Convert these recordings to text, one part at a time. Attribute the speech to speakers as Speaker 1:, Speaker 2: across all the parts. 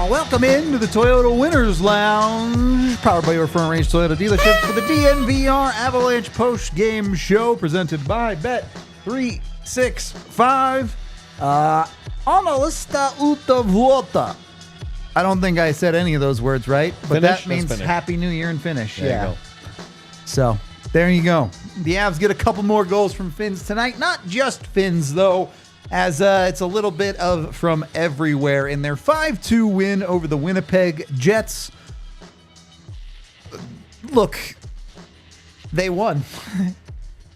Speaker 1: Welcome into the Toyota Winners Lounge, powered by your front range Toyota dealerships for the DNVR Avalanche post-game show presented by Bet365. Analista Utavota. I don't think I said any of those words right, but
Speaker 2: Finish?
Speaker 1: that means
Speaker 2: Let's finish.
Speaker 1: Happy New Year and finish.
Speaker 2: There you go.
Speaker 1: So, there you go. The Avs get a couple more goals from Finns tonight. Not just Finns, though, as it's a little bit of from everywhere in their 5-2 win over the Winnipeg Jets. Look, they won.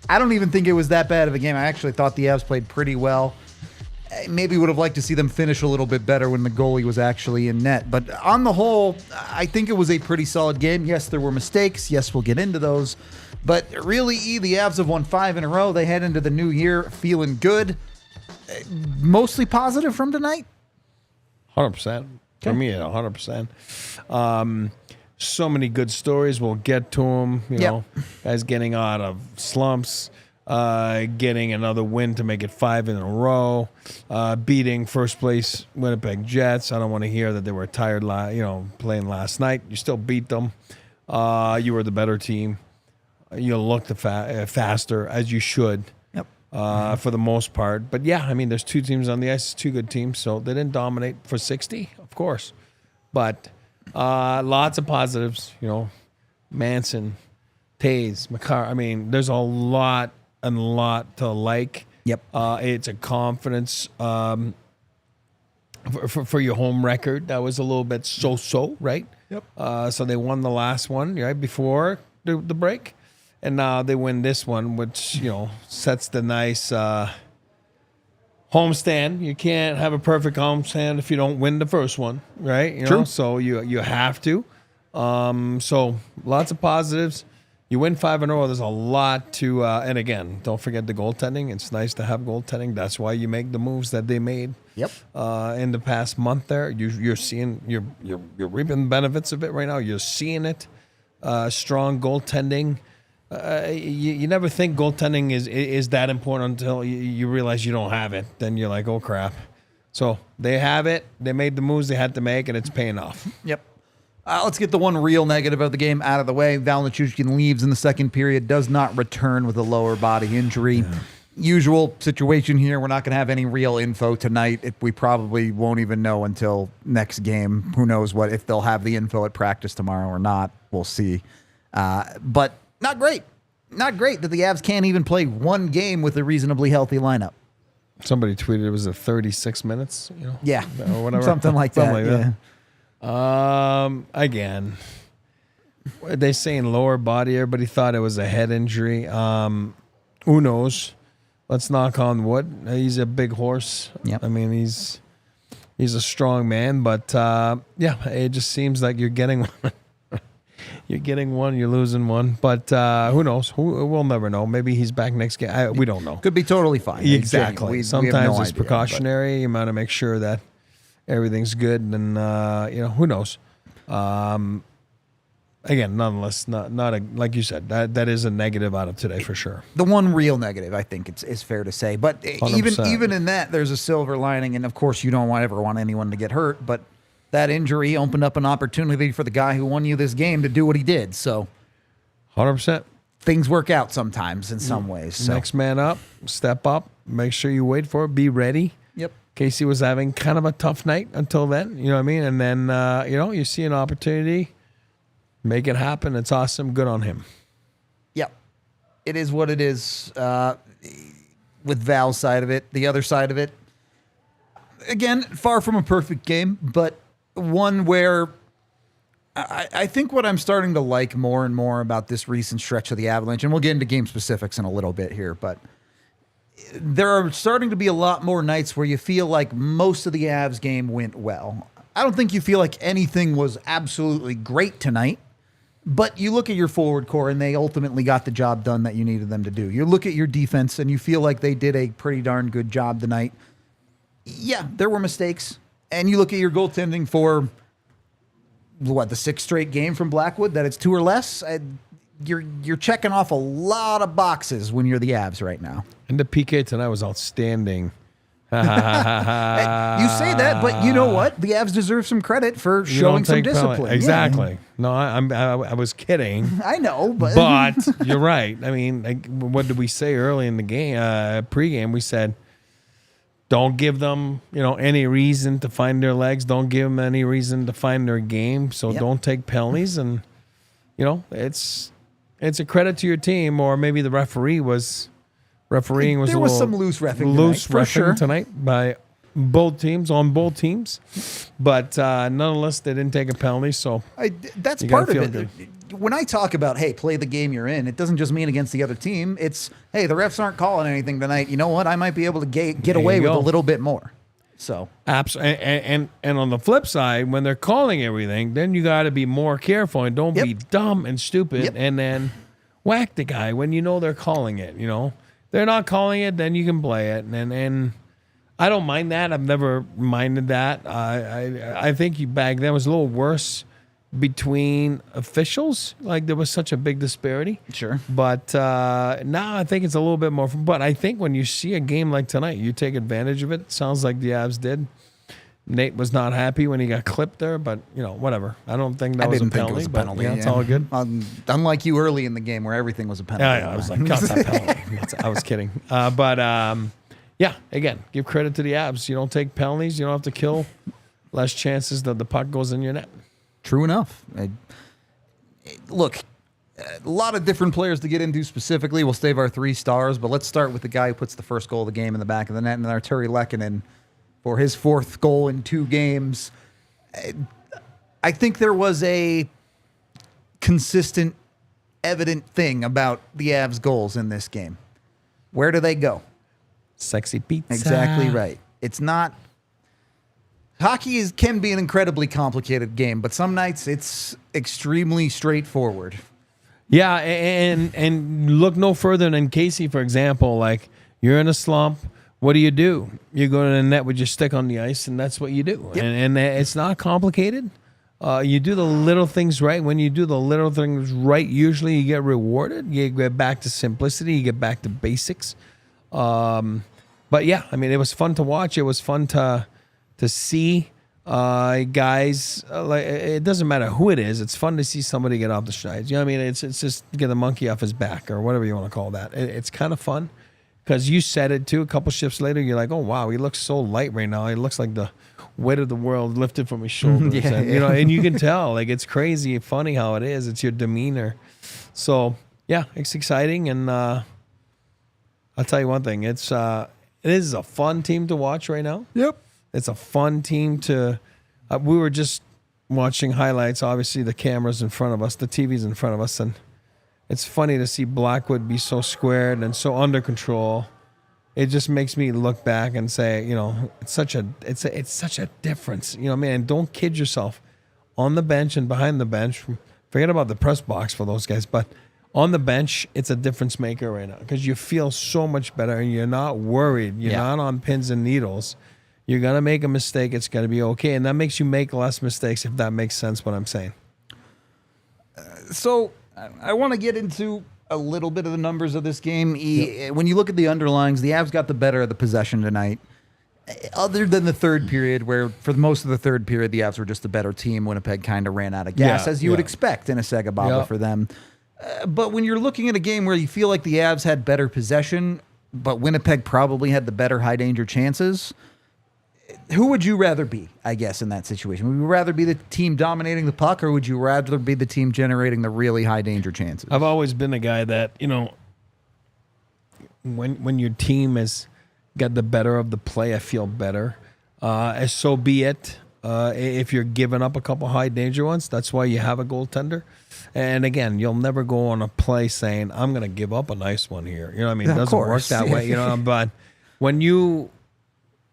Speaker 1: I don't even think it was that bad of a game. I actually thought the Avs played pretty well. Maybe would have liked to see them finish a little bit better when the goalie was actually in net. But on the whole, I think it was a pretty solid game. Yes, there were mistakes. Yes, we'll get into those. But really, the Avs have won 5 in a row. They head into the new year feeling good. Mostly positive from tonight?
Speaker 2: 100%. For me, 100%. So many good stories. We'll get to them. You know, guys getting out of slumps, getting another win to make it 5 in a row, beating first place Winnipeg Jets. I don't want to hear that they were tired, playing last night. You still beat them. You were the better team. You looked faster, as you should. For the most part. But yeah, I mean, there's 2 teams on the ice, 2 good teams, so they didn't dominate for 60, of course. But lots of positives, Manson, Taze, McCarr. I mean, there's a lot to like. It's a confidence for your home record. That was a little bit so-so, right? So they won the last one, right, before the break. And now they win this one, which, sets the nice homestand. You can't have a perfect homestand if you don't win the first one, right?
Speaker 1: True.
Speaker 2: So you have to. So lots of positives. You win 5 in a row. There's a lot to, and again, don't forget the goaltending. It's nice to have goaltending. That's why you make the moves that they made. In the past month there, you're seeing, you're reaping the benefits of it right now. You're seeing it. Strong goaltending. You never think goaltending is that important until you realize you don't have it. Then you're like, oh, crap. So they have it. They made the moves they had to make, and it's paying off.
Speaker 1: Let's get the one real negative of the game out of the way. Val Nichushkin leaves in the second period, does not return with a lower body injury. Usual situation here. We're not going to have any real info tonight. We probably won't even know until next game. Who knows if they'll have the info at practice tomorrow or not. We'll see. But not great. Not great that the Avs can't even play one game with a reasonably healthy lineup.
Speaker 2: Somebody tweeted it was 36 minutes,
Speaker 1: Yeah.
Speaker 2: or whatever.
Speaker 1: Something like that.
Speaker 2: Again, they saying lower body. Everybody thought it was a head injury. Who knows? Let's knock on wood. He's a big horse. I mean, he's a strong man, but it just seems like you're getting one. You're getting one, you're losing one. But who knows? We'll never know. Maybe he's back next game. We don't know.
Speaker 1: Could be totally fine.
Speaker 2: Exactly. Sometimes it's
Speaker 1: idea,
Speaker 2: precautionary. You want to make sure that everything's good. And, who knows? Again, nonetheless, like you said, that is a negative out of today for sure.
Speaker 1: The one real negative, I think it's fair to say. But
Speaker 2: 100%.
Speaker 1: even in that, there's a silver lining. And, of course, you don't ever want anyone to get hurt. But that injury opened up an opportunity for the guy who won you this game to do what he did. So
Speaker 2: 100%.
Speaker 1: Things work out sometimes in some ways. So.
Speaker 2: Next man up, step up, make sure you wait for it, be ready. Casey was having kind of a tough night until then, you know what I mean? And then, you see an opportunity, make it happen. It's awesome. Good on him.
Speaker 1: It is what it is with Val's side of it. The other side of it, again, far from a perfect game, but one where I think what I'm starting to like more and more about this recent stretch of the Avalanche, and we'll get into game specifics in a little bit here, but there are starting to be a lot more nights where you feel like most of the Avs game went well. I don't think you feel like anything was absolutely great tonight, but you look at your forward core and they ultimately got the job done that you needed them to do. You look at your defense and you feel like they did a pretty darn good job tonight. Yeah, there were mistakes. And you look at your goaltending for the sixth straight game from Blackwood that it's 2 or less. You're checking off a lot of boxes when you're the Avs right now.
Speaker 2: And the PK tonight was outstanding.
Speaker 1: You say that, but you know what? The Avs deserve some credit for showing some discipline.
Speaker 2: Exactly.
Speaker 1: Yeah.
Speaker 2: No, I was kidding.
Speaker 1: I know, but
Speaker 2: you're right. I mean, what did we say early in the game, pregame? We said, don't give them, any reason to find their legs. Don't give them any reason to find their game. So don't take penalties. And, it's a credit to your team, or maybe the refereeing was
Speaker 1: some loose reffing
Speaker 2: tonight by both teams, on both teams. But nonetheless, they didn't take a penalty. So
Speaker 1: that's part of it. Good. When I talk about, hey, play the game you're in, it doesn't just mean against the other team. It's, hey, the refs aren't calling anything tonight. You know what? I might be able to get away with a little bit more. So
Speaker 2: absolutely. And on the flip side, when they're calling everything, then you got to be more careful and don't be dumb and stupid and then whack the guy when you know they're calling it. They're not calling it, then you can play it. And I don't mind that. I've never minded that. I think back then was a little worse between officials. Like there was such a big disparity.
Speaker 1: Sure.
Speaker 2: But now I think it's a little bit more. But I think when you see a game like tonight, you take advantage of it. Sounds like the Avs did. Nate was not happy when he got clipped there, but whatever. I don't think that was a penalty. It was a penalty. Yeah, it's all good.
Speaker 1: Unlike you early in the game where everything was a penalty.
Speaker 2: Yeah, I was like, got that penalty. I was kidding. Again, give credit to the Avs. You don't take penalties. You don't have to kill. Less chances that the puck goes in your net.
Speaker 1: True enough. Look, a lot of different players to get into specifically. We'll save our 3 stars, but let's start with the guy who puts the first goal of the game in the back of the net, and then Arturi Lehkonen for his 4th goal in 2 games. I think there was a consistent, evident thing about the Avs' goals in this game. Where do they go?
Speaker 2: Sexy pizza.
Speaker 1: Exactly right. It's not... Hockey can be an incredibly complicated game, but some nights it's extremely straightforward.
Speaker 2: Yeah, and look no further than Casey, for example. Like, you're in a slump. What do? You go to the net with your stick on the ice, and that's what you do. Yep. And it's not complicated. You do the little things right. When you do the little things right, usually you get rewarded. You get back to simplicity. You get back to basics. But yeah, I mean, it was fun to watch. It was fun to see guys. Like, it doesn't matter who it is. It's fun to see somebody get off the strides. You know what I mean? It's just get the monkey off his back or whatever you want to call that. It's kind of fun because you said it too. A couple shifts later, you're like, oh wow, he looks so light right now. He looks like the weight of the world lifted from his shoulders. And you can tell. Like, it's crazy, funny how it is. It's your demeanor. So yeah, it's exciting, and I'll tell you one thing. It is a fun team to watch right now.
Speaker 1: Yep.
Speaker 2: It's a fun team to. We were just watching highlights. Obviously, the camera's in front of us, the TV's in front of us, and it's funny to see Blackwood be so squared and so under control. It just makes me look back and say, it's such a difference. Man, don't kid yourself. On the bench and behind the bench, forget about the press box for those guys, but on the bench, it's a difference maker right now because you feel so much better and you're not worried. You're not on pins and needles. You're going to make a mistake. It's going to be okay. And that makes you make less mistakes, if that makes sense what I'm saying.
Speaker 1: So I want to get into a little bit of the numbers of this game. When you look at the underlines, the Avs got the better of the possession tonight. Other than the third period, where for most of the third period, the Avs were just a better team. Winnipeg kind of ran out of gas, as you would expect in a Sega Baba for them. But when you're looking at a game where you feel like the Avs had better possession, but Winnipeg probably had the better high-danger chances, who would you rather be, I guess, in that situation? Would you rather be the team dominating the puck, or would you rather be the team generating the really high-danger chances?
Speaker 2: I've always been a guy that, when your team has got the better of the play, I feel better. So be it. if you're giving up a couple high danger ones. That's why you have a goaltender. And again, you'll never go on a play saying, I'm going to give up a nice one here. You know what I mean? It doesn't work that way, you know. But when you,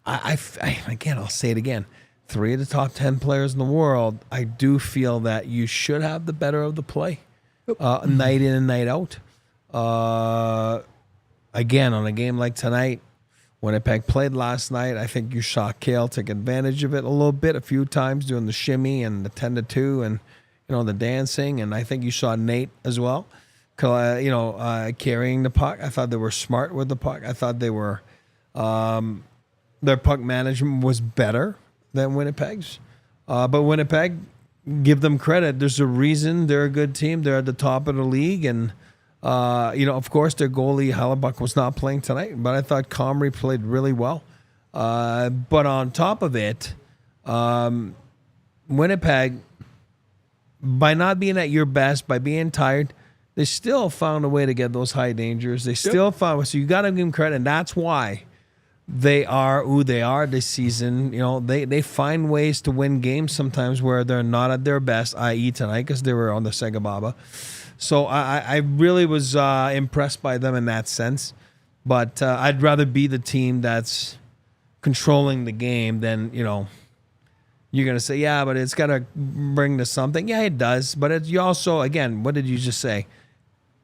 Speaker 2: again, I'll say it again, 3 of the top 10 players in the world, I do feel that you should have the better of the play, night in and night out. Again, on a game like tonight, Winnipeg played last night. I think you saw Kale take advantage of it a little bit, a few times, doing the shimmy and the 10-2 and, you know, the dancing. And I think you saw Nate as well, carrying the puck. I thought they were smart with the puck. I thought they were, their puck management was better than Winnipeg's. But Winnipeg, give them credit. There's a reason they're a good team. They're at the top of the league. And, of course, their goalie, Hellebuck, was not playing tonight. But I thought Comrie played really well. But on top of it, Winnipeg, by not being at your best, by being tired, they still found a way to get those high dangers. They still found, so you got to give them credit. And that's why they are who they are this season. You know, they find ways to win games sometimes where they're not at their best, i.e. tonight, because they were on the Sega Baba. So I really was impressed by them in that sense. But I'd rather be the team that's controlling the game than, you know, you're going to say, yeah, but it's got to bring to something. Yeah, it does. But you also, again, what did you just say?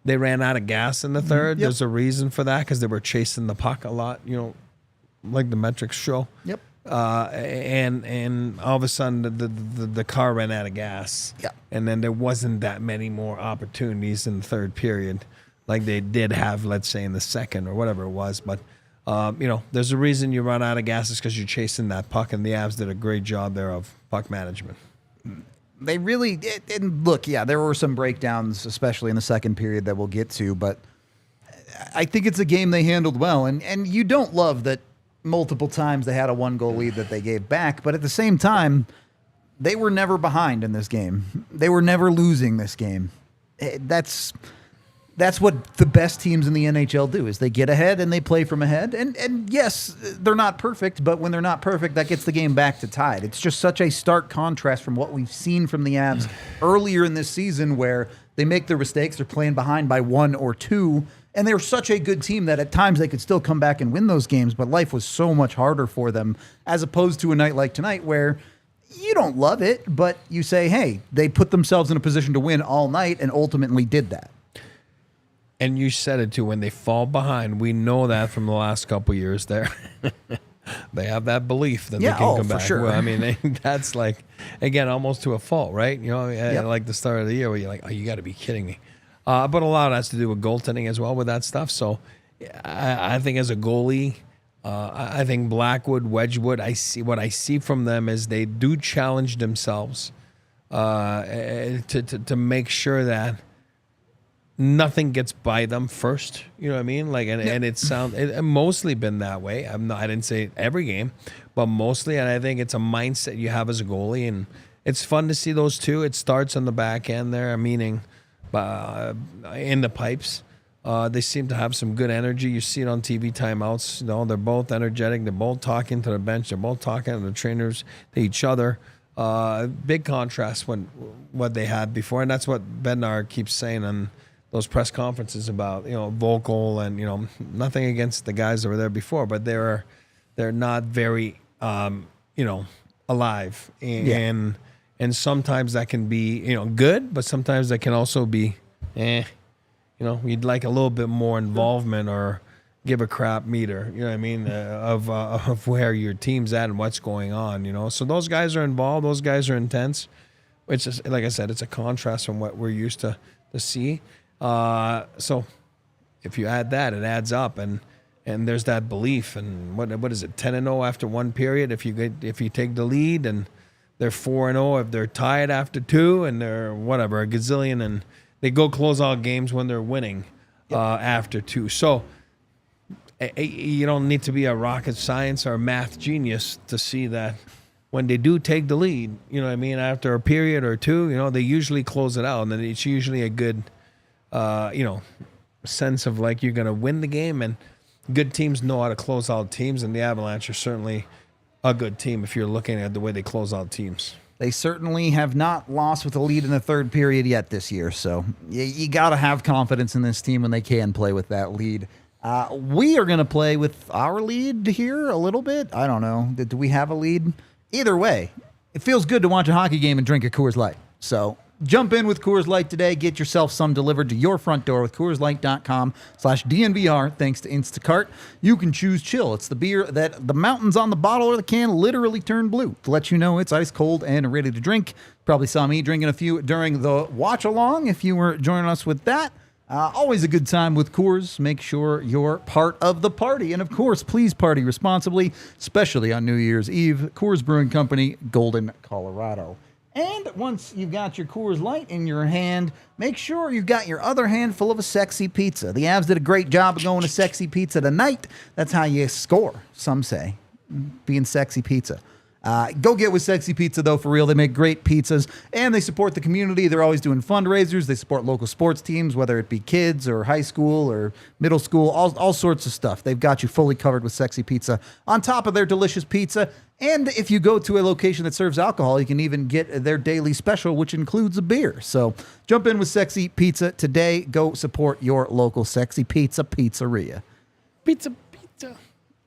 Speaker 2: They ran out of gas in the third. Yep. There's a reason for that because they were chasing the puck a lot, you know, like the metrics show.
Speaker 1: Yep.
Speaker 2: And all of a sudden the car ran out of gas.
Speaker 1: Yeah.
Speaker 2: And then there wasn't that many more opportunities in the third period like they did have, let's say, in the second or whatever it was. But, there's a reason you run out of gas is because you're chasing that puck, and the Avs did a great job there of puck management.
Speaker 1: They really did. And look, yeah, there were some breakdowns, especially in the second period that we'll get to, but I think it's a game they handled well. And you don't love that multiple times they had a 1-goal lead that they gave back, but at the same time, they were never behind in this game. They were never losing this game. That's what the best teams in the NHL do, is they get ahead and they play from ahead. And yes, they're not perfect, but when they're not perfect, that gets the game back to tied. It's just such a stark contrast from what we've seen from the Avs earlier in this season, where they make their mistakes, they're playing behind by 1 or 2, and they were such a good team that at times they could still come back and win those games, but life was so much harder for them, as opposed to a night like tonight where you don't love it, but you say, hey, they put themselves in a position to win all night and ultimately did that.
Speaker 2: And you said it too, when they fall behind, we know that from the last couple of years there. They have that belief that they can come back.
Speaker 1: Sure.
Speaker 2: Well, I mean, that's like, again, almost to a fault, right? You know, like the start of the year where you're like, oh, you got to be kidding me. But a lot has to do with goaltending as well with that stuff. So I think as a goalie, I think Blackwood, Wedgwood, what I see from them is they do challenge themselves to make sure that nothing gets by them first. You know what I mean? Like, and it mostly been that way. I didn't say every game, but mostly. And I think it's a mindset you have as a goalie, and it's fun to see those two. It starts on the back end there, meaning in the pipes. They seem to have some good energy. You see it on TV timeouts. You know, they're both energetic. They're both talking to the bench. They're both talking to the trainers, to each other. Big contrast when what they had before, and that's what Bednar keeps saying on those press conferences about, you know, vocal and, you know, nothing against the guys that were there before, but they're not very, alive, and sometimes that can be, you know, good, but sometimes that can also be, you'd like a little bit more involvement or give a crap meter, you know what I mean, of where your team's at and what's going on, you know. So those guys are involved. Those guys are intense, which is, like I said, it's a contrast from what we're used to see. So if you add that, it adds up, and there's that belief. And what is it, 10-0 after one period? If you take the lead, and they're 4-0 if they're tied after 2, and they're whatever, a gazillion, and they go close out games when they're winning after 2. So you don't need to be a rocket science or a math genius to see that when they do take the lead, you know what I mean, after a period or 2, you know, they usually close it out, and then it's usually a good sense of like you're going to win the game, and good teams know how to close out teams, and the Avalanche are certainly a good team if you're looking at the way they close out teams.
Speaker 1: They certainly have not lost with a lead in the third period yet this year, so you got to have confidence in this team when they can play with that lead. We are going to play with our lead here a little bit. I don't know. Do we have a lead? Either way, it feels good to watch a hockey game and drink a Coors Light. So jump in with Coors Light today. Get yourself some delivered to your front door with CoorsLight.com/DNVR. Thanks to Instacart. You can choose chill. It's the beer that the mountains on the bottle or the can literally turn blue to let you know it's ice cold and ready to drink. Probably saw me drinking a few during the watch along if you were joining us with that. Always a good time with Coors. Make sure you're part of the party. And of course, please party responsibly, especially on New Year's Eve. Coors Brewing Company, Golden, Colorado. And once you've got your Coors Light in your hand, make sure you've got your other hand full of a sexy pizza. The Avs did a great job of going to sexy pizza tonight. That's how you score, some say, being sexy pizza. Go get with Sexy Pizza, though, for real. They make great pizzas, and they support the community. They're always doing fundraisers. They support local sports teams, whether it be kids or high school or middle school, all sorts of stuff. They've got you fully covered with Sexy Pizza on top of their delicious pizza. And if you go to a location that serves alcohol, you can even get their daily special, which includes a beer. So jump in with Sexy Pizza today. Go support your local Sexy Pizza pizzeria.
Speaker 2: Pizza.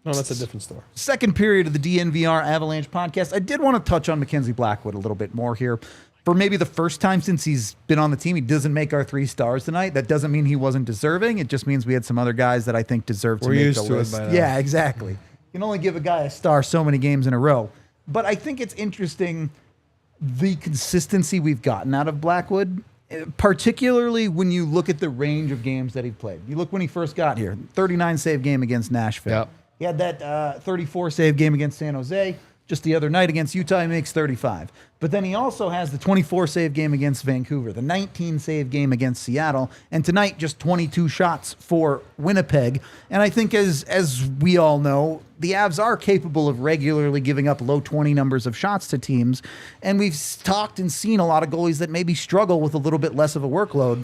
Speaker 2: No, that's a different story.
Speaker 1: Second period of the DNVR Avalanche podcast. I did want to touch on Mackenzie Blackwood a little bit more here. For maybe the first time since he's been on the team, he doesn't make our 3 stars tonight. That doesn't mean he wasn't deserving. It just means we had some other guys that I think deserve to make the list. Yeah, exactly. You can only give a guy a star so many games in a row. But I think it's interesting the consistency we've gotten out of Blackwood, particularly when you look at the range of games that he played. You look when he first got here, 39 save game against Nashville.
Speaker 2: Yep.
Speaker 1: He had that 34 save game against San Jose. Just the other night against Utah, he makes 35. But then he also has the 24 save game against Vancouver, the 19 save game against Seattle, and tonight just 22 shots for Winnipeg. And I think as we all know, the Avs are capable of regularly giving up low 20 numbers of shots to teams. And we've talked and seen a lot of goalies that maybe struggle with a little bit less of a workload.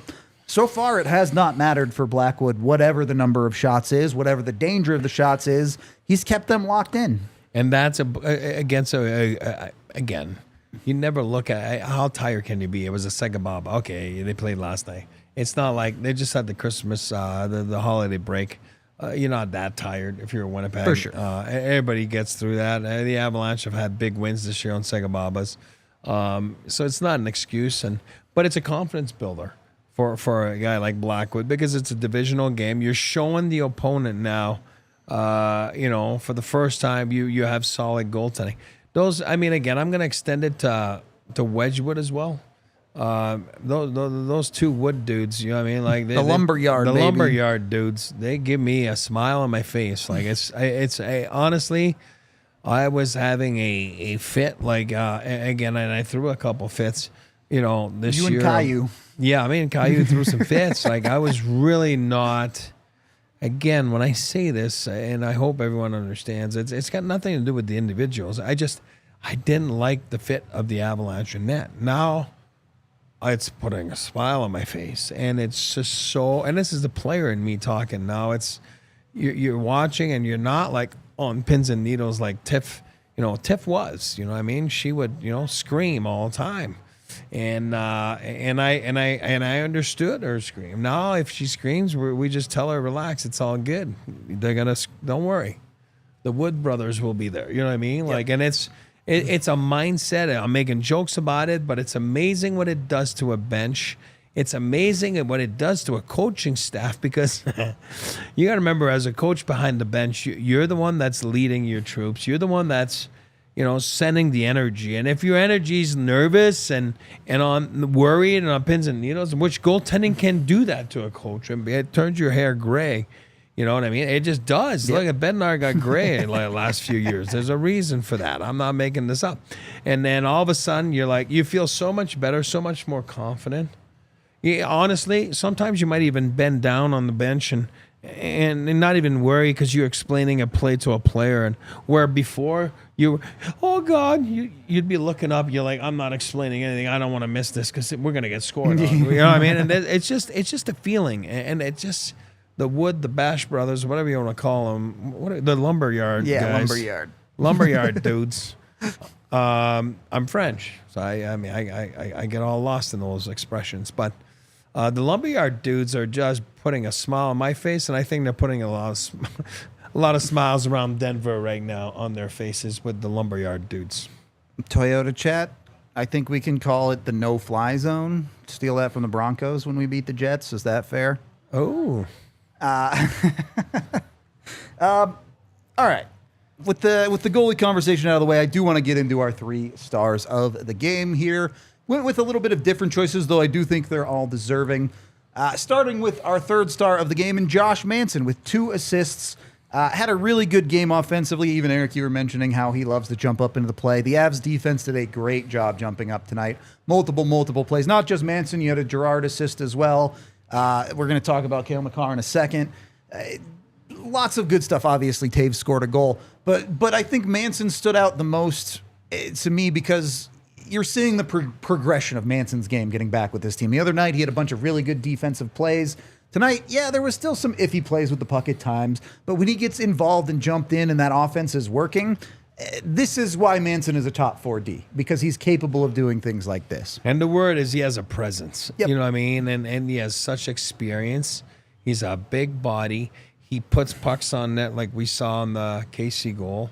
Speaker 1: So far, it has not mattered for Blackwood, whatever the number of shots is, whatever the danger of the shots is. He's kept them locked in.
Speaker 2: And that's again, you never look at how tired can you be. It was a second bob. Okay, they played last night. It's not like they just had the Christmas, the holiday break. You're not that tired if you're a Winnipeg.
Speaker 1: For sure.
Speaker 2: Everybody gets through that. The Avalanche have had big wins this year on Segababas. So it's not an excuse, but it's a confidence builder for a guy like Blackwood because it's a divisional game. You're showing the opponent now, for the first time you have solid goaltending. Again, I'm going to extend it to Wedgwood as well. Those 2 Wood dudes, you know what I mean? Like
Speaker 1: the lumberyard, baby.
Speaker 2: Lumberyard dudes, they give me a smile on my face. Like honestly, I was having a fit. Like again, and I threw a couple fits. This year.
Speaker 1: You and Caillou.
Speaker 2: Yeah, Caillou threw some fits. Like I was really not. Again, when I say this, and I hope everyone understands, it's got nothing to do with the individuals. I didn't like the fit of the Avalanche in net. Now, it's putting a smile on my face, and it's just so. And this is the player in me talking. Now it's you're watching, and you're not like on pins and needles like Tiff. Tiff was. You know what I mean? She would scream all the time. And I understood her scream. Now, if she screams, we just tell her, relax, it's all good. Don't worry. The Wood brothers will be there. You know what I mean? Yep. Like, and it's a mindset. I'm making jokes about it, but it's amazing what it does to a bench. It's amazing what it does to a coaching staff because you got to remember, as a coach behind the bench, you're the one that's leading your troops. You're the one that's sending the energy. And if your energy is nervous and on worried and on pins and needles, which goaltending can do that to a coach, and it turns your hair gray. You know what I mean? It just does. Yep. Look at Bednar got gray in the last few years. There's a reason for that. I'm not making this up. And then all of a sudden, you feel so much better, so much more confident. Yeah, honestly, sometimes you might even bend down on the bench and not even worry because you're explaining a play to a player, and where before oh God, you'd be looking up. You're like, I'm not explaining anything. I don't want to miss this because we're gonna get scored on. You know what I mean? And it's just a feeling, and it just the Bash brothers, whatever you want to call them, the lumberyard guys.
Speaker 1: Lumberyard.
Speaker 2: Lumberyard dudes. I'm French, so I get all lost in those expressions. But the lumberyard dudes are just putting a smile on my face, and I think they're putting a lot of smiles around Denver right now on their faces with the lumberyard dudes.
Speaker 1: Toyota chat. I think we can call it the no-fly zone. Steal that from the Broncos when we beat the Jets. Is that fair?
Speaker 2: Oh.
Speaker 1: All right. With the goalie conversation out of the way, I do want to get into our 3 stars of the game here. Went with a little bit of different choices, though I do think they're all deserving. Starting with our 3rd star of the game, and Josh Manson with 2 assists. Had a really good game offensively. Even Eric, you were mentioning how he loves to jump up into the play. The Avs defense did a great job jumping up tonight. Multiple plays. Not just Manson. You had a Gerard assist as well. We're going to talk about Cale Makar in a second. Lots of good stuff. Obviously, Taves scored a goal. But I think Manson stood out the most to me because you're seeing the progression of Manson's game getting back with this team. The other night, he had a bunch of really good defensive plays. Tonight, yeah, there was still some iffy plays with the puck at times, but when he gets involved and jumped in and that offense is working, this is why Manson is a top 4D, because he's capable of doing things like this.
Speaker 2: And the word is he has a presence.
Speaker 1: Yep.
Speaker 2: You know what I mean? And he has such experience. He's a big body. He puts pucks on net like we saw in the KC goal.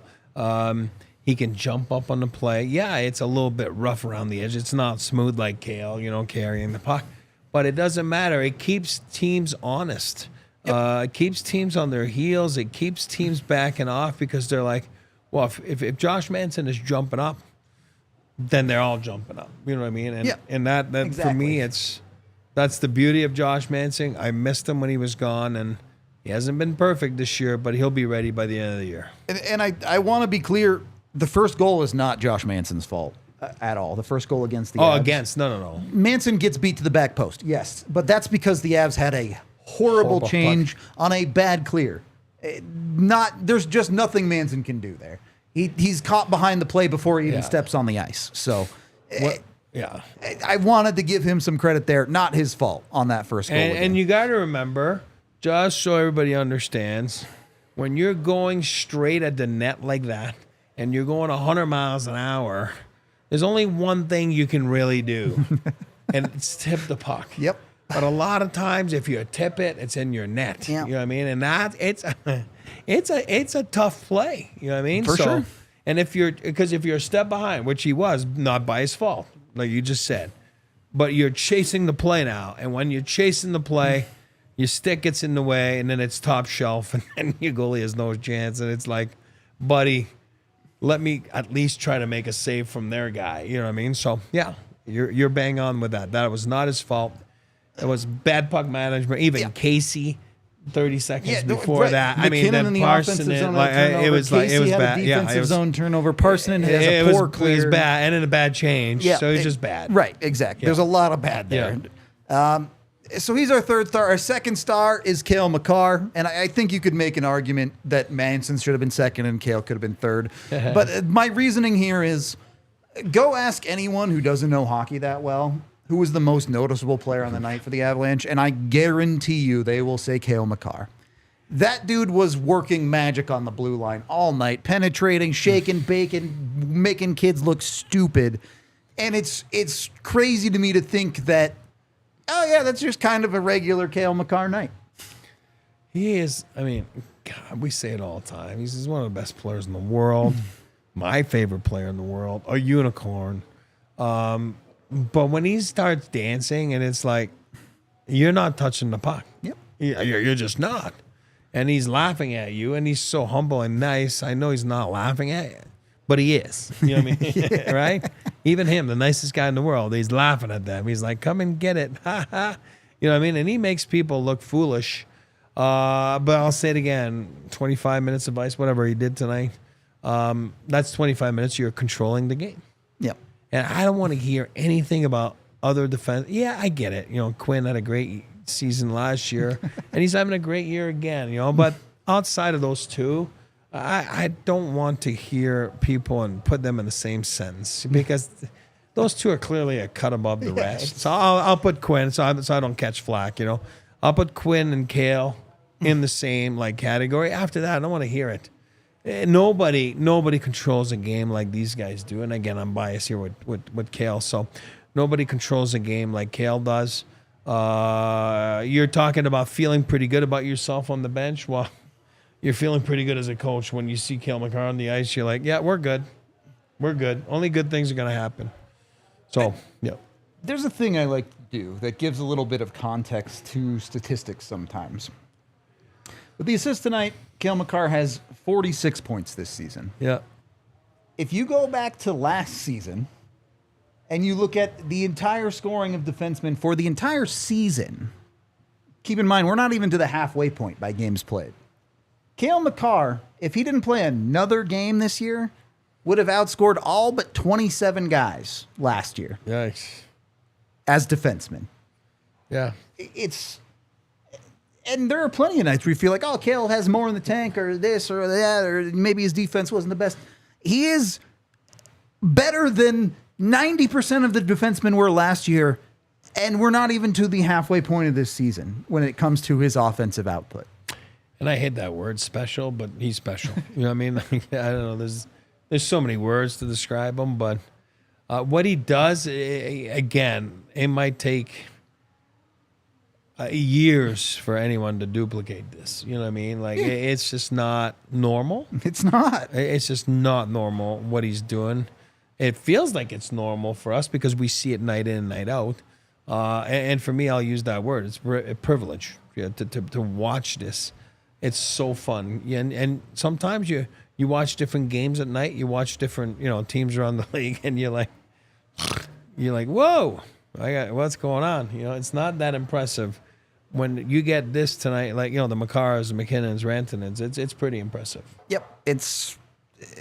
Speaker 2: He can jump up on the play. Yeah, it's a little bit rough around the edge. It's not smooth like Cale, carrying the puck. But it doesn't matter. It keeps teams honest. It keeps teams on their heels. It keeps teams backing off because they're like, well, if Josh Manson is jumping up, then they're all jumping up. You know what I mean? And that exactly. For me, that's the beauty of Josh Manson. I missed him when he was gone, and he hasn't been perfect this year, but he'll be ready by the end of the year.
Speaker 1: And I want to be clear, the first goal is not Josh Manson's fault. At all. The first goal against the Avs.
Speaker 2: No.
Speaker 1: Manson gets beat to the back post, yes. But that's because the Avs had a horrible change on a bad clear. There's just nothing Manson can do there. He's caught behind the play before he even steps on the ice. So, I wanted to give him some credit there. Not his fault on that first goal.
Speaker 2: And you got to remember, just so everybody understands, when you're going straight at the net like that, and you're going 100 miles an hour, there's only one thing you can really do, and it's tip the puck.
Speaker 1: Yep.
Speaker 2: But a lot of times, if you tip it, it's in your net.
Speaker 1: Yep.
Speaker 2: You know what I mean? And that it's a tough play. You know what I mean?
Speaker 1: For sure.
Speaker 2: And if you're a step behind, which he was, not by his fault, like you just said, but you're chasing the play now, and when you're chasing the play, your stick gets in the way, and then it's top shelf, and then your goalie has no chance, and it's like, buddy, let me at least try to make a save from their guy. You know what I mean? So, yeah, you're bang on with that. That was not his fault. It was bad puck management. Even Casey, 30 seconds before that.
Speaker 1: McKinnon
Speaker 2: I mean, then
Speaker 1: in the
Speaker 2: Parson,
Speaker 1: offensive zone
Speaker 2: it was bad.
Speaker 1: A defensive zone turnover. Parson has a poor clear.
Speaker 2: It was bad, and then a bad change.
Speaker 1: Yeah,
Speaker 2: so it was just bad.
Speaker 1: Right, exactly. There's a lot of bad there. Yeah. So he's our 3rd star. Our 2nd star is Cale Makar. And I think you could make an argument that Manson should have been 2nd and Cale could have been 3rd. But my reasoning here is go ask anyone who doesn't know hockey that well who was the most noticeable player on the night for the Avalanche, and I guarantee you they will say Cale Makar. That dude was working magic on the blue line all night, penetrating, shaking, baking, making kids look stupid. And it's crazy to me to think that, oh, yeah, that's just kind of a regular Cale Makar night.
Speaker 2: He is, I mean, God, we say it all the time. He's one of the best players in the world. My favorite player in the world, a unicorn. But when he starts dancing and it's like, you're not touching the puck.
Speaker 1: Yep.
Speaker 2: You're just not. And he's laughing at you, and he's so humble and nice. I know he's not laughing at you, but he is. You know what I mean? Right? Even him, the nicest guy in the world, he's laughing at them. He's like, come and get it. Ha ha. You know what I mean? And he makes people look foolish. But I'll say it again, 25 minutes of ice, whatever he did tonight. That's 25 minutes. You're controlling the game.
Speaker 1: Yep.
Speaker 2: And I don't want to hear anything about other defense. Yeah, I get it. You know, Quinn had a great season last year, and he's having a great year again, you know. But outside of those two, I don't want to hear people and put them in the same sentence because those two are clearly a cut above the rest. So I'll put Quinn so I don't catch flack, you know. I'll put Quinn and Cale in the same category. After that, I don't want to hear it. Nobody controls a game like these guys do. And again, I'm biased here with Cale. So nobody controls a game like Cale does. You're talking about feeling pretty good about yourself on the bench. Well, you're feeling pretty good as a coach when you see Cale Makar on the ice. You're like, yeah, we're good. We're good. Only good things are going to happen. So, yeah.
Speaker 1: There's a thing I like to do that gives a little bit of context to statistics sometimes. With the assist tonight, Cale Makar has 46 points this season.
Speaker 2: Yeah.
Speaker 1: If you go back to last season and you look at the entire scoring of defensemen for the entire season, keep in mind, we're not even to the halfway point by games played. Cale Makar, if he didn't play another game this year, would have outscored all but 27 guys last year.
Speaker 2: Yikes.
Speaker 1: As defensemen.
Speaker 2: Yeah.
Speaker 1: And there are plenty of nights where you feel like, oh, Cale has more in the tank or this or that, or maybe his defense wasn't the best. He is better than 90% of the defensemen were last year, and we're not even to the halfway point of this season when it comes to his offensive output.
Speaker 2: And I hate that word, special, but he's special. You know what I mean? I don't know. There's so many words to describe him, but what he does, again, it might take years for anyone to duplicate this. You know what I mean? Like, it's just not normal.
Speaker 1: It's not.
Speaker 2: It's just not normal what he's doing. It feels like it's normal for us because we see it night in and night out. And for me, I'll use that word. It's a privilege to watch this. It's so fun. And sometimes you watch different games at night. You watch different, teams around the league, and you're like, whoa, what's going on? It's not that impressive. When you get this tonight, like, the Makars, McKinnons, Rantanens, it's pretty impressive.
Speaker 1: Yep.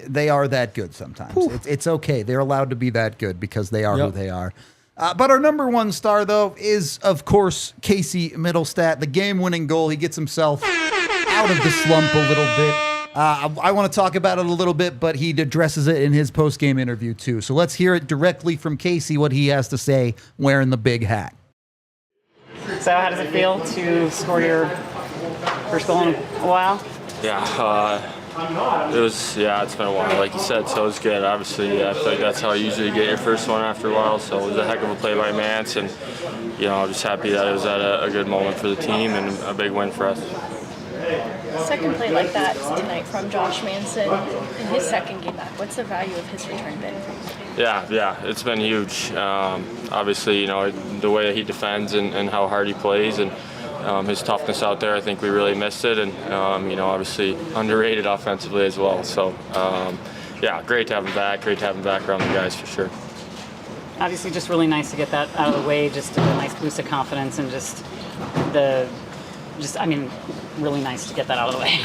Speaker 1: They are that good sometimes. It's okay. They're allowed to be that good because they are who they are. But our number one star, though, is, of course, Casey Mittelstadt. The game-winning goal. He gets himself out of the slump a little bit. I want to talk about it a little bit, but he addresses it in his post-game interview, too. So let's hear it directly from Casey, what he has to say wearing the big hat.
Speaker 3: So how does it feel to score your first goal in a while?
Speaker 4: It's been a while, like you said, so it's good. Obviously, I feel like that's how you usually get your first one after a while, so it was a heck of a play by Mance, and, I'm just happy that it was at a good moment for the team and a big win for us.
Speaker 5: Second play like that tonight from Josh Manson in his second game back. What's the value of his return been?
Speaker 4: Yeah, it's been huge. Obviously, the way that he defends and how hard he plays and his toughness out there, I think we really missed it, and obviously underrated offensively as well. So, great to have him back. Great to have him back around the guys for sure.
Speaker 3: Obviously, just really nice to get that out of the way. Just a nice boost of confidence and really nice to get that out of the way.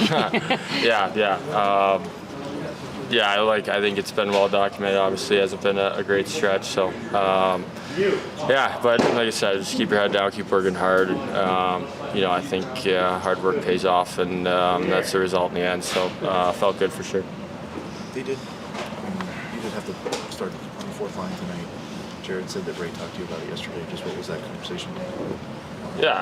Speaker 3: I think it's been well documented. Obviously, it hasn't been a great stretch. So, but like I said, just keep your head down, keep working hard. I think hard work pays off, and that's the result in the end. So, felt good for sure.
Speaker 6: You did have to start on the fourth line tonight. Jared said that Ray talked to you about it yesterday. Just what was that conversation?
Speaker 4: Yeah,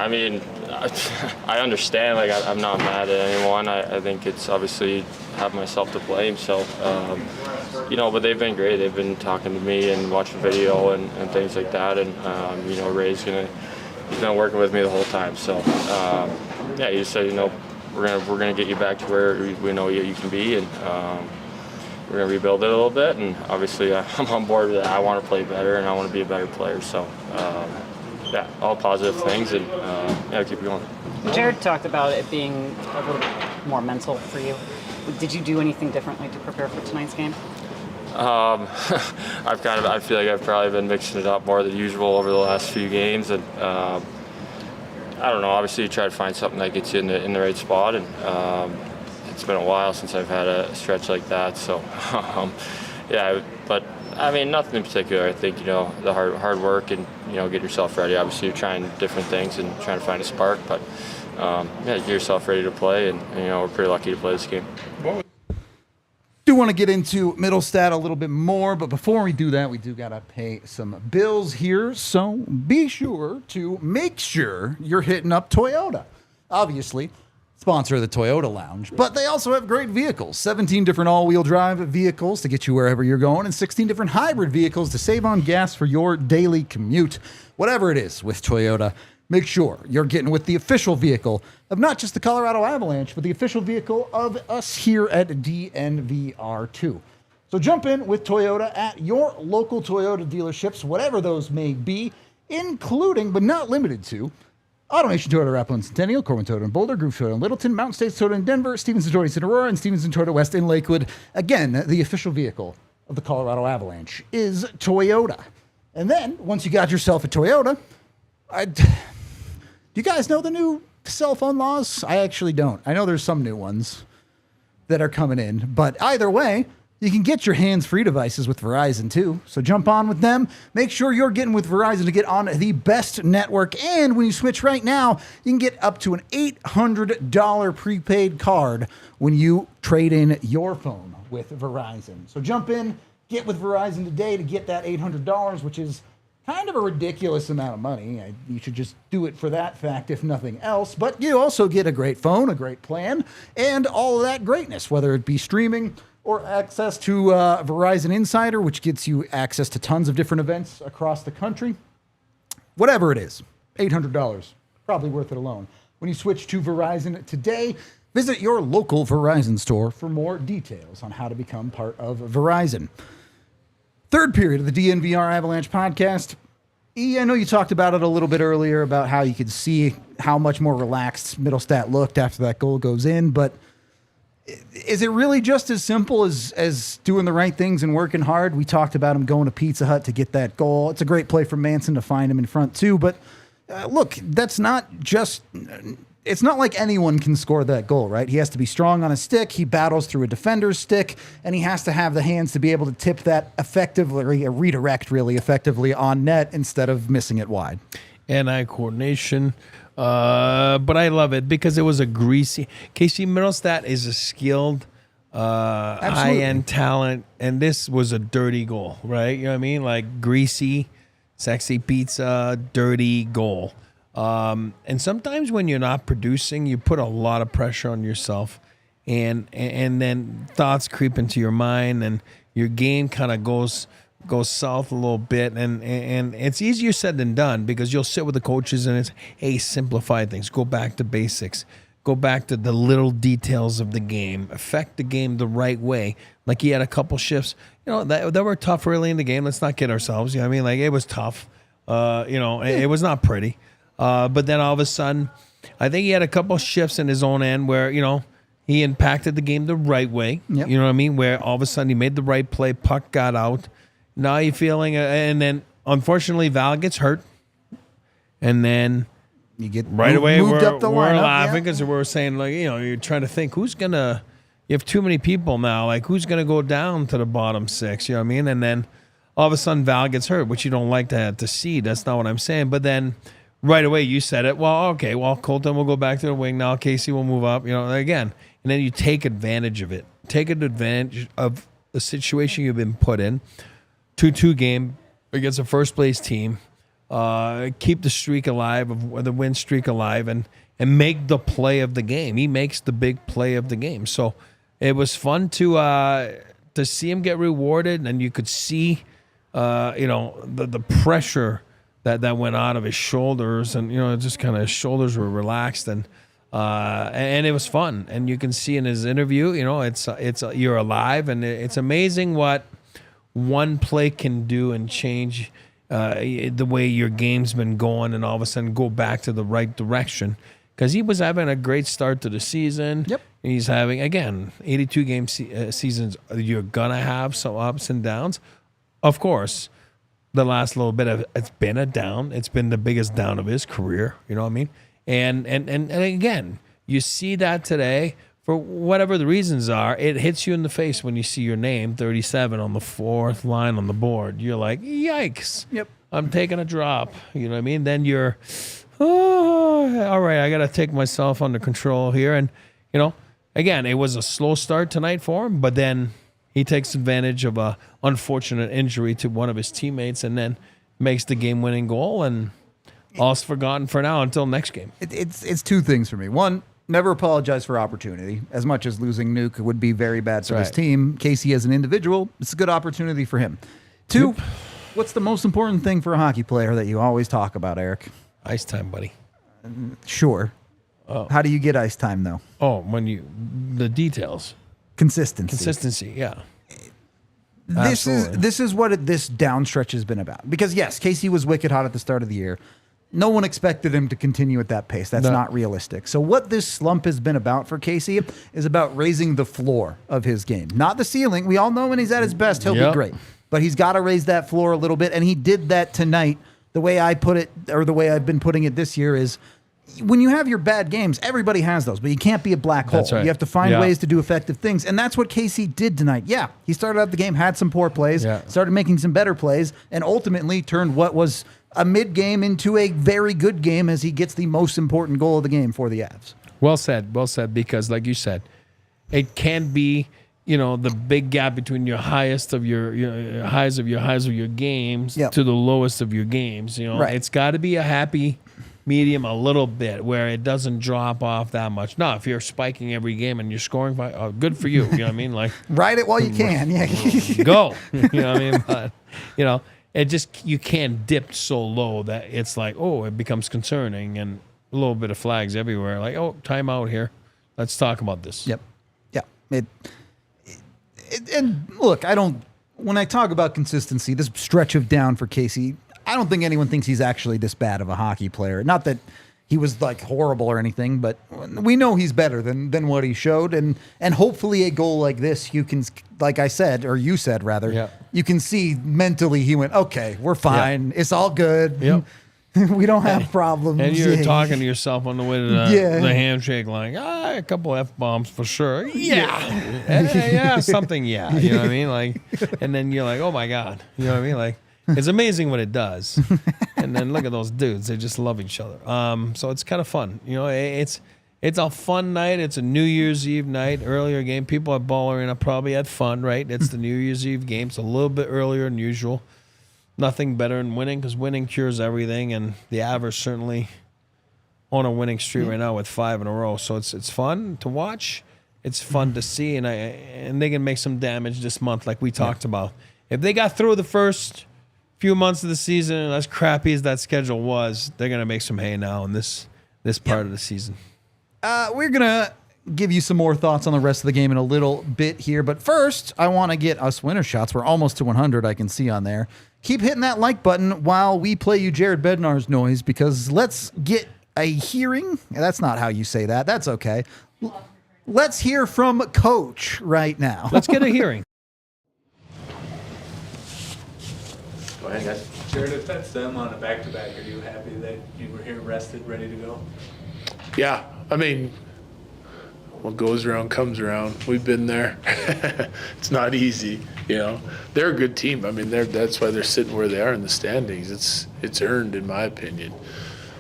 Speaker 4: I understand. Like, I'm not mad at anyone. I think it's obviously have myself to blame. So, but they've been great. They've been talking to me and watching video and things like that. And Ray's he's been working with me the whole time. So, he just said, we're gonna get you back to where we know you can be, and we're gonna rebuild it a little bit. And obviously, I'm on board with that. I want to play better, and I want to be a better player. So. All positive things, and keep going.
Speaker 3: Jared talked about it being a little more mental for you. Did you do anything differently to prepare for tonight's game?
Speaker 4: I feel like I've probably been mixing it up more than usual over the last few games, and I don't know. Obviously, you try to find something that gets you in the right spot, and it's been a while since I've had a stretch like that. So, but. Nothing in particular. I think, the hard work and, get yourself ready. Obviously, you're trying different things and trying to find a spark, but, get yourself ready to play, and we're pretty lucky to play this game.
Speaker 1: Do want to get into Mittelstadt a little bit more, but before we do that, we do got to pay some bills here, so be sure to make sure you're hitting up Toyota. Obviously, sponsor of the Toyota Lounge. But they also have great vehicles, 17 different all-wheel drive vehicles to get you wherever you're going, and 16 different hybrid vehicles to save on gas for your daily commute. Whatever it is with Toyota, make sure you're getting with the official vehicle of not just the Colorado Avalanche, but the official vehicle of us here at DNVR too. So jump in with Toyota at your local Toyota dealerships, whatever those may be, including but not limited to AutoNation Toyota, Rapplin Centennial, Corwin Toyota in Boulder, Groove Toyota in Littleton, Mountain States Toyota in Denver, Stevenson Toyota in Aurora, and Stevenson Toyota West in Lakewood. Again, the official vehicle of the Colorado Avalanche is Toyota. And then, once you got yourself a Toyota, do you guys know the new cell phone laws? I actually don't. I know there's some new ones that are coming in, but either way, you can get your hands-free devices with Verizon too. So jump on with them. Make sure you're getting with Verizon to get on the best network. And when you switch right now, you can get up to an $800 prepaid card when you trade in your phone with Verizon. So jump in, get with Verizon today to get that $800, which is kind of a ridiculous amount of money. You should just do it for that fact, if nothing else. But you also get a great phone, a great plan, and all of that greatness, whether it be streaming or access to Verizon Insider, which gets you access to tons of different events across the country. Whatever it is, $800, probably worth it alone. When you switch to Verizon today, visit your local Verizon store for more details on how to become part of Verizon. Third period of the DNVR Avalanche podcast. I know you talked about it a little bit earlier about how you could see how much more relaxed Mittelstadt looked after that goal goes in, but is it really just as simple as doing the right things and working hard? We talked about him going to Pizza Hut to get that goal. It's a great play from Manson to find him in front too, but look, that's not just... It's not like anyone can score that goal, right? He has to be strong on a stick. He battles through a defender's stick, and he has to have the hands to be able to tip that effectively, redirect really effectively on net instead of missing it wide.
Speaker 2: And eye coordination. But I love it because it was a greasy... Casey Mittelstadt is a skilled, high-end talent, and this was a dirty goal, right? You know what I mean? Like greasy, sexy pizza, dirty goal. And sometimes when you're not producing, you put a lot of pressure on yourself, and then thoughts creep into your mind, and your game kind of goes south a little bit, and it's easier said than done because you'll sit with the coaches and it's, hey, simplify things, go back to basics, go back to the little details of the game, affect the game the right way. Like he had a couple shifts, that were tough early in the game. Let's not kid ourselves. You know what I mean? Like it was tough. It was not pretty. But then all of a sudden, I think he had a couple shifts in his own end where, he impacted the game the right way.
Speaker 1: Yep.
Speaker 2: You know what I mean? Where all of a sudden he made the right play, puck got out. Now you're feeling, and then unfortunately Val gets hurt. And then
Speaker 1: You get
Speaker 2: right away
Speaker 1: moved
Speaker 2: we're
Speaker 1: up the lineup,
Speaker 2: laughing because we're saying, like, you're trying to think you have too many people now. Like, who's going to go down to the bottom six? You know what I mean? And then all of a sudden Val gets hurt, which you don't like to see. That's not what I'm saying. But then right away you said it. Well, okay, Colton will go back to the wing now. Casey will move up, again. And then you take advantage of it. Take advantage of the situation you've been put in. 2-2 game against a first-place team. Keep the streak alive, the win streak alive, and make the play of the game. He makes the big play of the game. So it was fun to see him get rewarded, and you could see, the pressure that went out of his shoulders, and just kind of his shoulders were relaxed, and it was fun. And you can see in his interview, it's you're alive, and it's amazing what one play can do and change the way your game's been going, and all of a sudden go back to the right direction. Because he was having a great start to the season.
Speaker 1: Yep.
Speaker 2: He's having, again, 82-game seasons. You're going to have some ups and downs. Of course, the last little bit it's been a down. It's been the biggest down of his career. You know what I mean? And again, you see that today. For whatever the reasons are, it hits you in the face when you see your name, 37, on the fourth line on the board. You're like, yikes.
Speaker 1: Yep.
Speaker 2: I'm taking a drop. You know what I mean? Then you're, all right, I got to take myself under control here. And, again, it was a slow start tonight for him, but then he takes advantage of a unfortunate injury to one of his teammates and then makes the game-winning goal, and all's forgotten for now until next game.
Speaker 1: It's two things for me. One, never apologize for opportunity. As much as losing Nuke would be very bad for this
Speaker 2: right.
Speaker 1: team, Casey as an individual, it's a good opportunity for him. 2, what's the most important thing for a hockey player that you always talk about, Eric?
Speaker 2: Ice time, buddy.
Speaker 1: Sure. How do you get ice time, though?
Speaker 2: Oh, the details.
Speaker 1: Consistency.
Speaker 2: Yeah.
Speaker 1: This is what this downstretch has been about. Because, yes, Casey was wicked hot at the start of the year. No one expected him to continue at that pace. That's not realistic. So what this slump has been about for Casey is about raising the floor of his game, not the ceiling. We all know when he's at his best, he'll be great. But he's got to raise that floor a little bit, and he did that tonight. The way I put it, or the way I've been putting it this year, is when you have your bad games, everybody has those, but you can't be a black hole.
Speaker 2: That's right.
Speaker 1: You have to find ways to do effective things, and that's what Casey did tonight. Yeah, he started out the game, had some poor plays, started making some better plays, and ultimately turned what was a mid-game into a very good game as he gets the most important goal of the game for the Avs.
Speaker 2: Well said, because like you said, it can be, the big gap between your highest of your highs of your games to the lowest of your games. It's got to be a happy medium a little bit where it doesn't drop off that much. No, if you're spiking every game and you're scoring, good for you. You know what I mean? Like,
Speaker 1: ride it while you can. Yeah,
Speaker 2: go. You know what I mean? But it just, you can't dip so low that it's like, it becomes concerning, and a little bit of flags everywhere. Like, time out here. Let's talk about this.
Speaker 1: Yep. Yeah. And look, when I talk about consistency, this stretch of down for Casey, I don't think anyone thinks he's actually this bad of a hockey player. Not that he was like horrible or anything, but we know he's better than what he showed. And hopefully a goal like this, you can, like I said, or you said rather, you can see mentally he went, okay, we're fine. It's all good.
Speaker 2: Yep.
Speaker 1: We don't have problems.
Speaker 2: And you're talking to yourself on the way to the handshake, like, a couple F-bombs for sure. Yeah, something, You know what I mean? Like, and then you're like, oh my God. You know what I mean? Like, it's amazing what it does. And then look at those dudes. They just love each other. So it's kind of fun. It's a fun night. It's a New Year's Eve night, earlier game. People at Ball Arena probably had fun, right? It's the New Year's Eve game. It's a little bit earlier than usual. Nothing better than winning, because winning cures everything, and the Avs certainly on a winning streak right now with 5 in a row. So it's fun to watch. It's fun to see, and they can make some damage this month, like we talked about. If they got through the first few months of the season, and as crappy as that schedule was, they're gonna make some hay now in this part of the season.
Speaker 1: We're gonna give you some more thoughts on the rest of the game in a little bit here, but first, I want to get us winner shots. We're almost to 100. I can see on there. Keep hitting that like button while we play you Jared Bednar's noise, because let's get a hearing. That's not how you say that. That's okay. Let's hear from Coach right now.
Speaker 2: Let's get a hearing.
Speaker 6: Go ahead, guys.
Speaker 7: Jared, if that's them on a back-to-back, are you happy that you were here rested, ready to go?
Speaker 8: Yeah, I mean, what goes around comes around. We've been there. It's not easy, They're a good team. I mean, that's why they're sitting where they are in the standings. It's earned, in my opinion.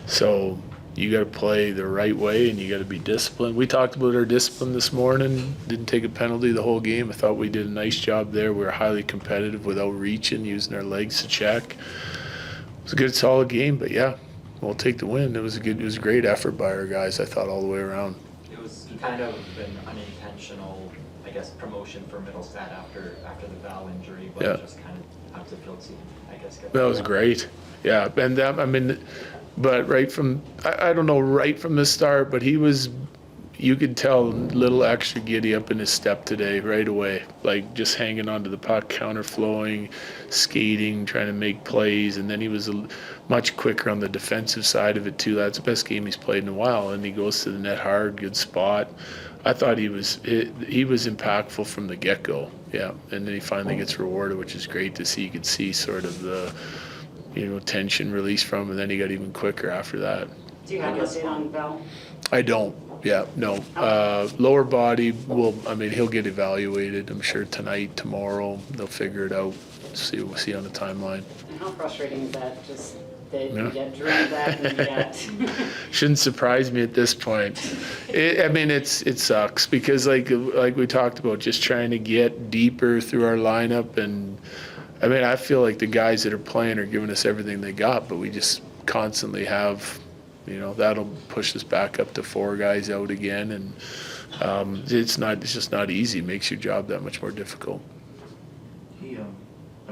Speaker 8: So you got to play the right way, and you got to be disciplined. We talked about our discipline this morning. Didn't take a penalty the whole game. I thought we did a nice job there. We were highly competitive without reaching, using our legs to check. It was a good, solid game, but yeah, we'll take the win. It was a great effort by our guys, I thought, all the way around.
Speaker 9: It was kind of an unintentional, I guess, promotion for Mittelstadt after the Val injury, but just kind of how does it feel to see, I guess, get
Speaker 8: that was great. Yeah, and that, I mean, but right from, I don't know, right from the start, but you could tell a little extra giddy up in his step today right away, like just hanging onto the puck, counter flowing, skating, trying to make plays, and then he was much quicker on the defensive side of it too. That's the best game he's played in a while, and he goes to the net hard, good spot. I thought he was impactful from the get-go, and then he finally gets rewarded, which is great to see. You could see sort of the tension release from him, and then he got even quicker after that.
Speaker 10: Do you have an update on Val?
Speaker 8: I don't. Yeah, no. Lower body he'll get evaluated. I'm sure tonight, tomorrow, they'll figure it out. We'll see on the timeline.
Speaker 10: And how frustrating is that? Just that you get drilled back and you get.
Speaker 8: Shouldn't surprise me at this point. It sucks because like we talked about, just trying to get deeper through our lineup, and I feel like the guys that are playing are giving us everything they got, but we just constantly have that'll push us back up to 4 guys out again, and it's just not easy. It makes your job that much more difficult.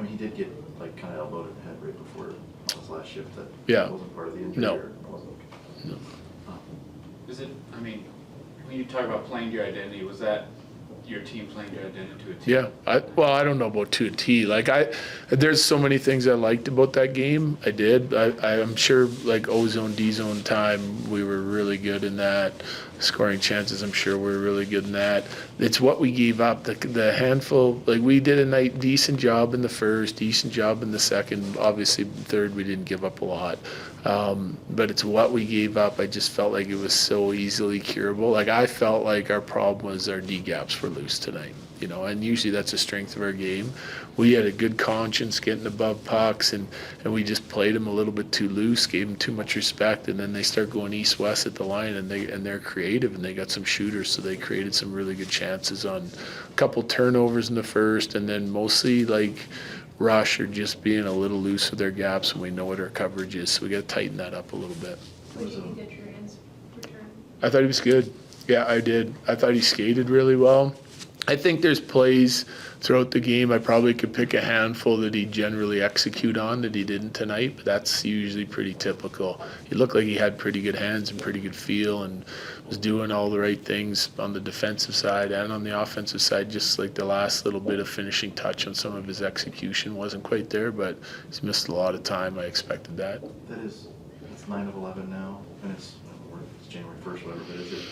Speaker 6: He did get like kind of elbowed in the head right before his last shift. That wasn't part of the injury.
Speaker 8: No.
Speaker 6: Or it wasn't okay.
Speaker 8: No.
Speaker 11: Is it? I mean, when you talk about playing your identity, was that your team playing your identity to a T?
Speaker 8: Yeah, I don't know about to a T. Like there's so many things I liked about that game. I did. I'm sure like O-zone, D-zone time, we were really good in that. Scoring chances, I'm sure we were really good in that. It's what we gave up. The handful, like we did a decent job in the first, decent job in the second. Obviously, third we didn't give up a lot. But it's what we gave up. I just felt like it was so easily curable. Like I felt like our problem was our D gaps were loose tonight, and usually that's a strength of our game. We had a good conscience getting above pucks, and we just played them a little bit too loose, gave them too much respect, and then they start going east-west at the line, and they're creative, and they got some shooters, so they created some really good chances on a couple turnovers in the first, and then mostly like rush or just being a little loose with their gaps, and we know what our coverage is, so we got to tighten that up a little bit.
Speaker 5: What did you think of Duran's return?
Speaker 8: I thought he was good. Yeah, I did. I thought he skated really well. I think there's plays throughout the game I probably could pick a handful that he generally execute on that he didn't tonight, but that's usually pretty typical. He looked like he had pretty good hands and pretty good feel and was doing all the right things on the defensive side and on the offensive side. Just like the last little bit of finishing touch on some of his execution wasn't quite there, but he's missed a lot of time. I expected that.
Speaker 6: It's 9 of 11 now, and it's January 1st, whatever, but is it,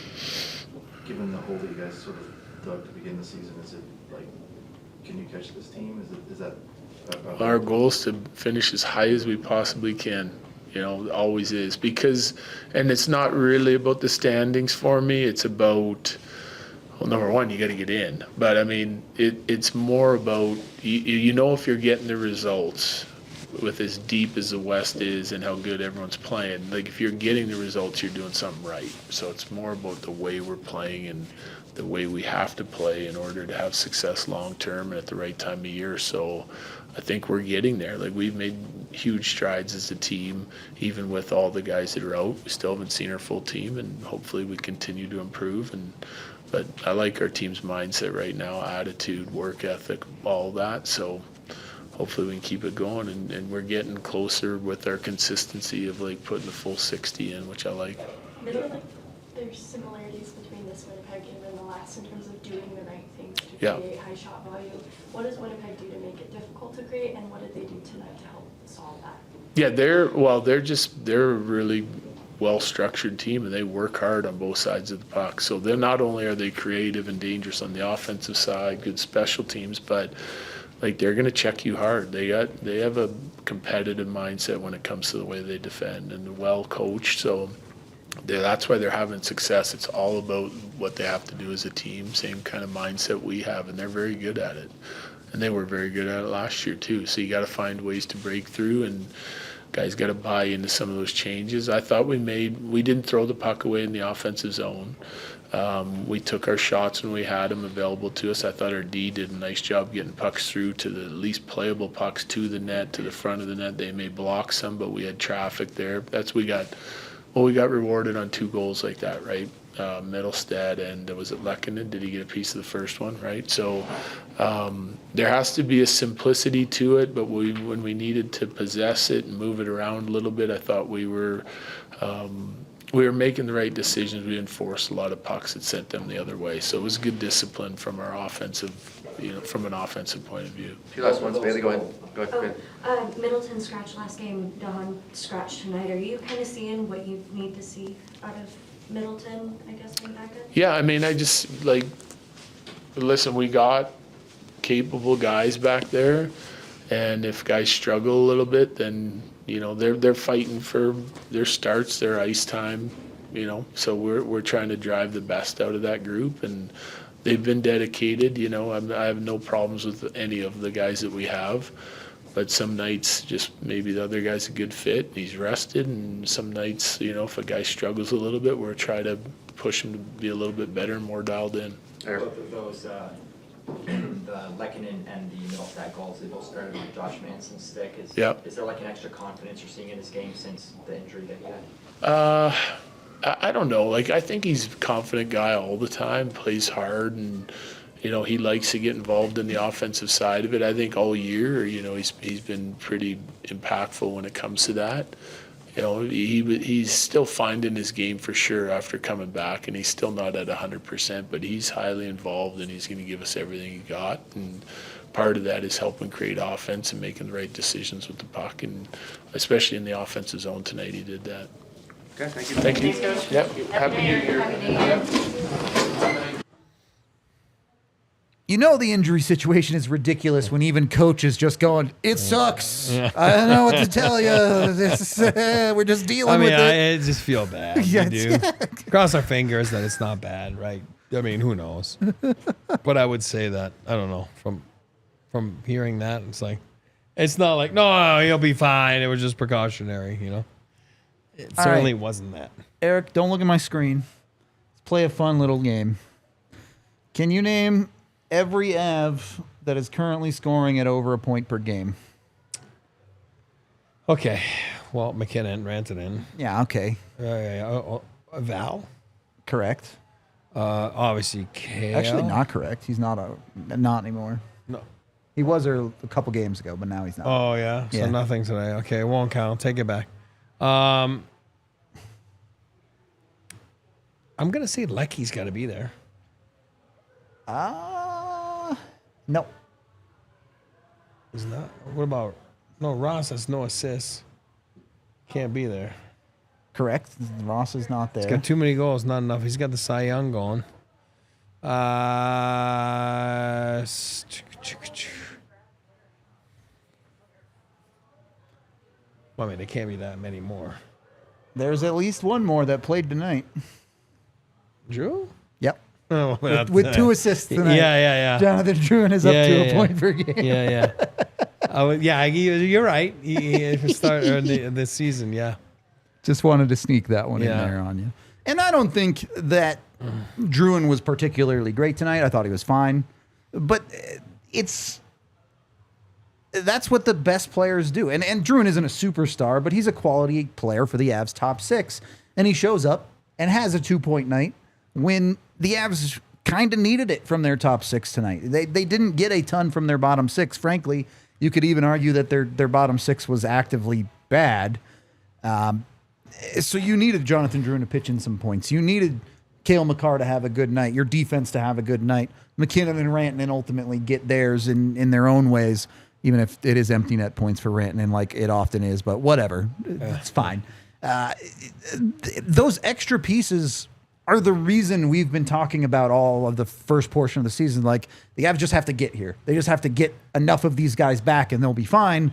Speaker 6: given the hole that you guys sort of dug to begin the season, is it like, can you catch this team? Is that
Speaker 8: our goal is to finish as high as we possibly can. Always is, because, and it's not really about the standings for me. It's about, well, number one, you got to get in. But I mean, it's more about, if you're getting the results with as deep as the West is and how good everyone's playing, like if you're getting the results, you're doing something right. So it's more about the way we're playing and the way we have to play in order to have success long term and at the right time of year. So I think we're getting there. Like we've made huge strides as a team, even with all the guys that are out. We still haven't seen our full team, and hopefully we continue to improve. But I like our team's mindset right now, attitude, work ethic, all that. So hopefully we can keep it going, and we're getting closer with our consistency of like putting the full 60 in, which I like.
Speaker 5: There's similarities between this Winnipeg game and the last in terms of doing the right things to
Speaker 8: Yeah.
Speaker 5: create high shot volume. What does Winnipeg do to make it difficult to create, and what did they do tonight to help solve that?
Speaker 8: Yeah, they're a really well-structured team, and they work hard on both sides of the puck. So they're not only are they creative and dangerous on the offensive side, good special teams, but like they're going to check you hard. They have a competitive mindset when it comes to the way they defend, and well coached. So that's why they're having success. It's all about what they have to do as a team, same kind of mindset we have, and they're very good at it. And they were very good at it last year too. So you got to find ways to break through, and guys got to buy into some of those changes. I thought we didn't throw the puck away in the offensive zone. We took our shots when we had them available to us. I thought our D did a nice job getting pucks through to the least playable pucks to the net, to the front of the net. They may block some, but we had traffic there. We got rewarded on 2 goals like that, right? Mittelstadt and was it Lehkonen? Did he get a piece of the first one, right? So there has to be a simplicity to it, but when we needed to possess it and move it around a little bit, I thought we were making the right decisions. We enforced a lot of pucks that sent them the other way. So it was good discipline from our offensive, from an offensive point of view.
Speaker 6: A few last ones, Bailey, go ahead.
Speaker 12: Middleton scratched last game, Don scratched tonight. Are you kind of seeing what you need to see out of Middleton, I guess, when back up?
Speaker 8: Yeah, I mean, listen, we got capable guys back there, and if guys struggle a little bit, then, they're fighting for their starts, their ice time, so we're trying to drive the best out of that group, and they've been dedicated. I have no problems with any of the guys that we have. But some nights, just maybe the other guy's a good fit, and he's rested, and some nights, if a guy struggles a little bit, we're trying to push him to be a little bit better and more dialed in.
Speaker 11: Both of those
Speaker 9: the Lehkonen and the Mittelstadt goals, they both started on Josh Manson's stick. Is there like an extra confidence you're seeing in this game since the injury that he had?
Speaker 8: I don't know. Like, I think he's a confident guy all the time, plays hard, and, you know, he likes to get involved in the offensive side of it. I think all year, you know, he's been pretty impactful when it comes to that. You know, he's still finding his game for sure after coming back, and he's still not at 100%, but he's highly involved, and he's going to give us everything he got. And part of that is helping create offense and making the right decisions with the puck, and especially in the offensive zone tonight, he did that.
Speaker 11: Okay, thank you.
Speaker 8: Thank you.
Speaker 12: Thanks, Coach.
Speaker 8: Yep. Happy New Year.
Speaker 12: Happy New Year.
Speaker 1: You know the injury situation is ridiculous when even coaches just going, it sucks. I don't know what to tell you. We're just dealing with it.
Speaker 2: I just feel bad.
Speaker 1: Yeah,
Speaker 2: We do. Cross our fingers that it's not bad, right? I mean, who knows? But I would say that, I don't know, from hearing that, it's not like, no, he'll be fine. It was just precautionary, you know? It certainly wasn't that.
Speaker 1: Eric, don't look at my screen. Let's play a fun little game. Can you name every Av that is currently scoring at over a point per game?
Speaker 2: Okay. Well, McKinnon, Rantanen.
Speaker 1: Yeah, okay.
Speaker 2: Val?
Speaker 1: Correct.
Speaker 2: Obviously, Kale.
Speaker 1: Actually, not correct. He's not anymore.
Speaker 2: No.
Speaker 1: He was there a couple games ago, but now he's not.
Speaker 2: Oh, yeah? So nothing today. Okay, it won't count. Take it back. I'm going to say Lecky's got to be there.
Speaker 1: No.
Speaker 2: Is not. What about? No, Ross has no assists. Can't be there.
Speaker 1: Correct. Ross is not there.
Speaker 2: He's got too many goals, not enough. He's got the Cy Young going. Well, I mean, there can't be that many more.
Speaker 1: There's at least one more that played tonight.
Speaker 2: Drew?
Speaker 1: Yep.
Speaker 2: Oh,
Speaker 1: with 2 assists tonight.
Speaker 2: Yeah.
Speaker 1: Jonathan Drouin is up to a point per game.
Speaker 2: Yeah. You're right. He started this season, yeah.
Speaker 1: Just wanted to sneak that one in there on you. And I don't think that Drouin was particularly great tonight. I thought he was fine. But that's what the best players do. And Drouin isn't a superstar, but he's a quality player for the Avs top 6. And he shows up and has a 2-point night when the Avs kind of needed it from their top 6 tonight. They didn't get a ton from their bottom 6. Frankly, you could even argue that their bottom 6 was actively bad. So you needed Jonathan Drouin to pitch in some points. You needed Cale Makar to have a good night, your defense to have a good night. McKinnon and Rantanen ultimately get theirs in their own ways, even if it is empty net points for Rantanen like it often is, but whatever. It's fine. Those extra pieces are the reason we've been talking about all of the first portion of the season. Like, the Avs just have to get here. They just have to get enough of these guys back and they'll be fine.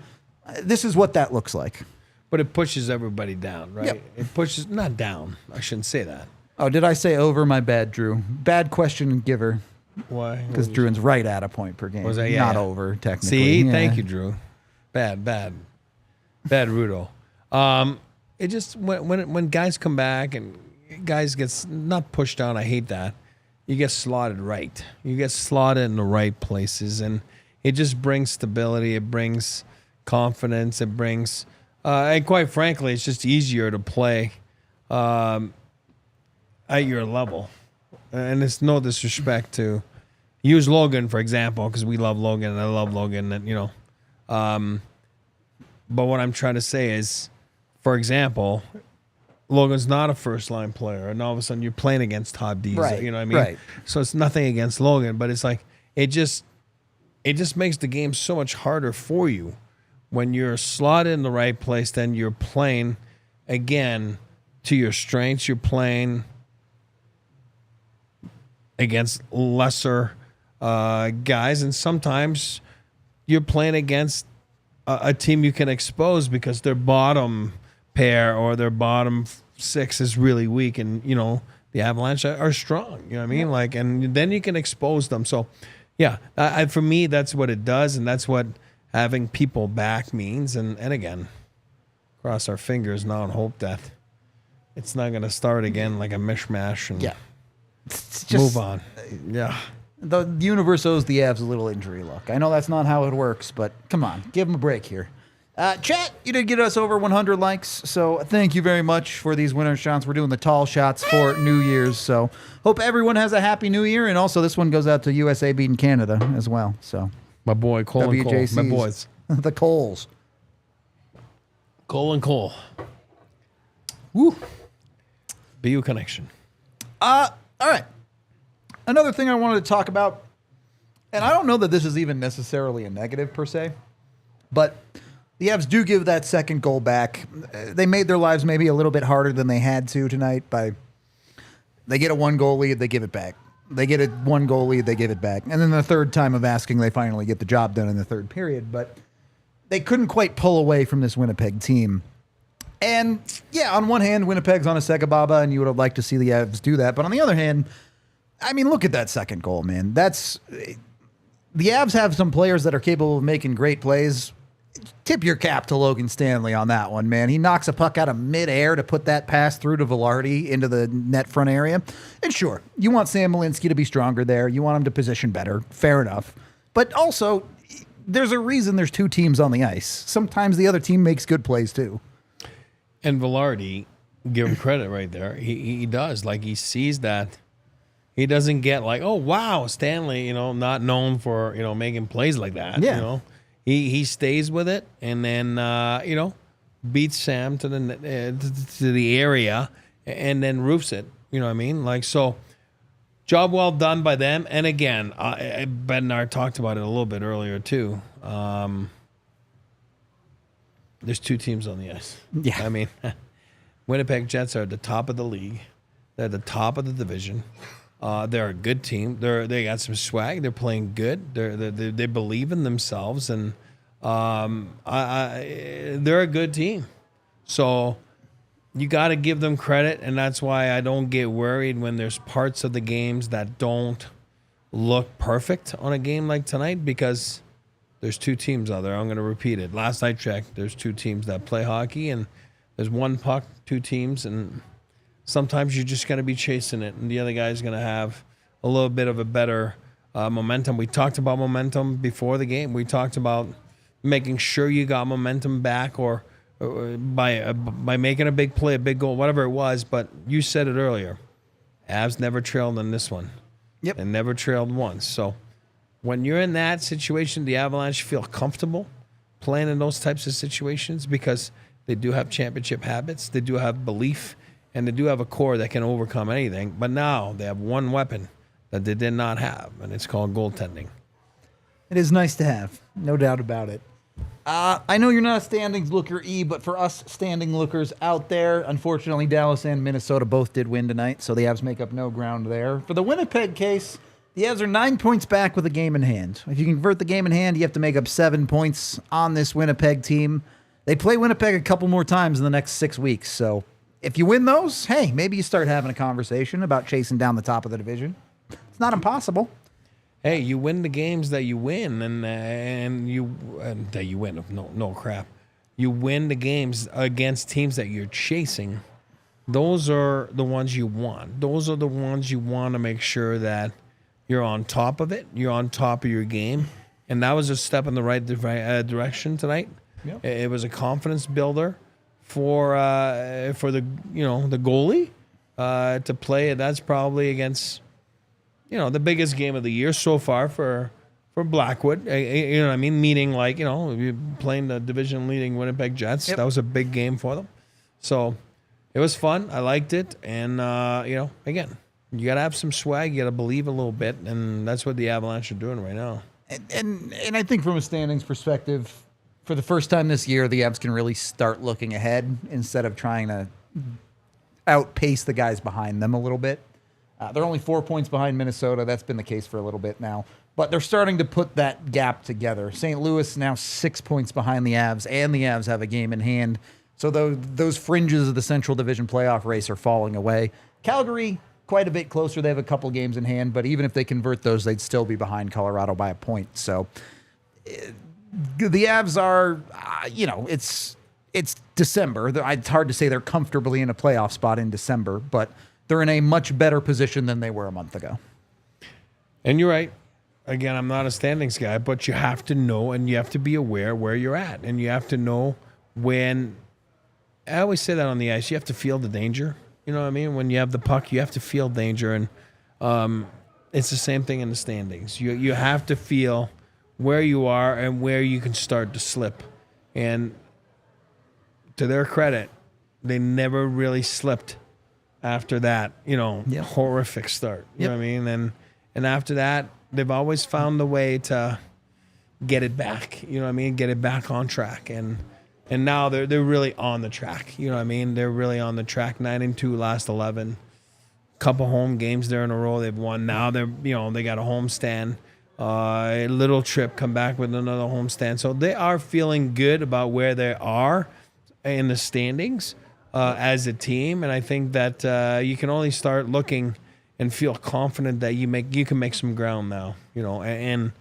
Speaker 1: This is what that looks like.
Speaker 2: But it pushes everybody down, right?
Speaker 1: Yep.
Speaker 2: It pushes, not down. I shouldn't say that.
Speaker 1: Oh, did I say over? My bad, Drew. Bad question giver.
Speaker 2: Why?
Speaker 1: Because Druin's right at a point per game.
Speaker 2: Was that,
Speaker 1: not over, technically.
Speaker 2: See? Thank you, Drew. Bad, Rudo. It just, when guys come back and guys gets not pushed down, I hate that. You get slotted right. You get slotted in the right places, and it just brings stability. It brings confidence. It brings, and quite frankly, it's just easier to play at your level. And it's no disrespect to use Logan, for example, because we love Logan and I love Logan, and but what I'm trying to say is, for example, Logan's not a first-line player, and all of a sudden you're playing against top Ds.
Speaker 1: Right,
Speaker 2: You know what I mean?
Speaker 1: right.
Speaker 2: So it's nothing against Logan, but it's like it just makes the game so much harder for you when you're slotted in the right place. Then you're playing again to your strengths. You're playing against lesser guys, and sometimes you're playing against a team you can expose because their bottom pair or their bottom 6 is really weak, and the Avalanche are strong. You know what I mean?
Speaker 1: Yeah.
Speaker 2: Like, and then you can expose them. So, yeah, for me, that's what it does, and that's what having people back means. And again, cross our fingers now and hope that it's not going to start again like a mishmash. And
Speaker 1: yeah,
Speaker 2: move on. Yeah.
Speaker 1: The universe owes the Avs a little injury luck. I know that's not how it works, but come on, give them a break here. Chat, you did get us over 100 likes, so thank you very much for these winter shots. We're doing the tall shots for New Year's, so hope everyone has a happy New Year, and also this one goes out to USA beating Canada as well. So
Speaker 2: my boy Cole and Cole, my boys,
Speaker 1: the Coles,
Speaker 2: Cole and Cole.
Speaker 1: Woo,
Speaker 2: BU connection.
Speaker 1: All right. Another thing I wanted to talk about, and I don't know that this is even necessarily a negative per se, but the Avs do give that second goal back. They made their lives maybe a little bit harder than they had to tonight by they get a 1-goal lead, they give it back. They get a 1-goal lead, they give it back. And then the third time of asking, they finally get the job done in the third period. But they couldn't quite pull away from this Winnipeg team. And yeah, on one hand, Winnipeg's on a Sekababa, and you would have liked to see the Avs do that. But on the other hand, I mean, look at that second goal, man. The Avs have some players that are capable of making great plays. Tip your cap to Logan Stanley on that one, man. He knocks a puck out of midair to put that pass through to Velarde into the net front area. And sure, you want Sam Malinsky to be stronger there. You want him to position better. Fair enough. But also, there's a reason there's two teams on the ice. Sometimes the other team makes good plays too.
Speaker 2: And Velarde, give him credit right there. He does. Like, he sees that. He doesn't get like, oh, wow, Stanley, not known for, making plays like that.
Speaker 1: Yeah.
Speaker 2: He stays with it and then, beats Sam to the area and then roofs it. You know what I mean? Like, so job well done by them. And again, Bednar talked about it a little bit earlier too. There's two teams on the ice.
Speaker 1: Yeah.
Speaker 2: I mean, Winnipeg Jets are at the top of the league. They're at the top of the division. They're a good team. They got some swag. They're playing good. They believe in themselves, and they're a good team. So you got to give them credit, and that's why I don't get worried when there's parts of the games that don't look perfect on a game like tonight, because there's two teams out there. I'm going to repeat it. Last I checked, there's two teams that play hockey, and there's one puck, two teams, and sometimes you're just going to be chasing it, and the other guy's going to have a little bit of a better momentum. We talked about momentum before the game. We talked about making sure you got momentum back, or by making a big play, a big goal, whatever it was. But you said it earlier. Avs never trailed in this one.
Speaker 1: Yep.
Speaker 2: They never trailed once. So when you're in that situation, the Avalanche feel comfortable playing in those types of situations because they do have championship habits. They do have belief. And they do have a core that can overcome anything. But now they have one weapon that they did not have, and it's called goaltending.
Speaker 1: It is nice to have, no doubt about it. I know you're not a standings looker, E, but for us standing lookers out there, unfortunately, Dallas and Minnesota both did win tonight, so the Avs make up no ground there. For the Winnipeg case, the Avs are 9 points back with a game in hand. If you convert the game in hand, you have to make up 7 points on this Winnipeg team. They play Winnipeg a couple more times in the next 6 weeks, so if you win those, hey, maybe you start having a conversation about chasing down the top of the division. It's not impossible.
Speaker 2: Hey, you win the games that you win, and that you win. No crap. You win the games against teams that you're chasing. Those are the ones you want. Those are the ones you want to make sure that you're on top of it. You're on top of your game, and that was a step in the right direction tonight.
Speaker 1: Yep.
Speaker 2: It was a confidence builder for the goalie to play. That's probably against the biggest game of the year so far for Blackwood. You know what I mean? Meaning, like, you're playing the division leading Winnipeg Jets.
Speaker 1: Yep.
Speaker 2: That was a big game for them. So it was fun. I liked it. And again, you got to have some swag. You got to believe a little bit, and that's what the Avalanche are doing right now.
Speaker 1: And I think from a standings perspective, for the first time this year, the Avs can really start looking ahead instead of trying to outpace the guys behind them a little bit. They're only 4 points behind Minnesota. That's been the case for a little bit now. But they're starting to put that gap together. St. Louis now 6 points behind the Avs, and the Avs have a game in hand. So those fringes of the Central Division playoff race are falling away. Calgary, quite a bit closer. They have a couple games in hand, but even if they convert those, they'd still be behind Colorado by a point. So the Avs are, it's December. It's hard to say they're comfortably in a playoff spot in December, but they're in a much better position than they were a month ago.
Speaker 2: And you're right. Again, I'm not a standings guy, but you have to know and you have to be aware where you're at. And you have to know when, I always say that on the ice, you have to feel the danger. You know what I mean? When you have the puck, you have to feel danger. And it's the same thing in the standings. You have to feel where you are and where you can start to slip. And to their credit, they never really slipped after that, horrific start. You know what I mean? And after that, they've always found a way to get it back. You know what I mean? Get it back on track. And now they're really on the track. You know what I mean? They're really on the track. 9-2 last 11. Couple home games there in a row they've won. Now they got a homestand. A little trip, come back with another homestand. So they are feeling good about where they are in the standings as a team. And I think that you can only start looking and feel confident that you can make some ground now, and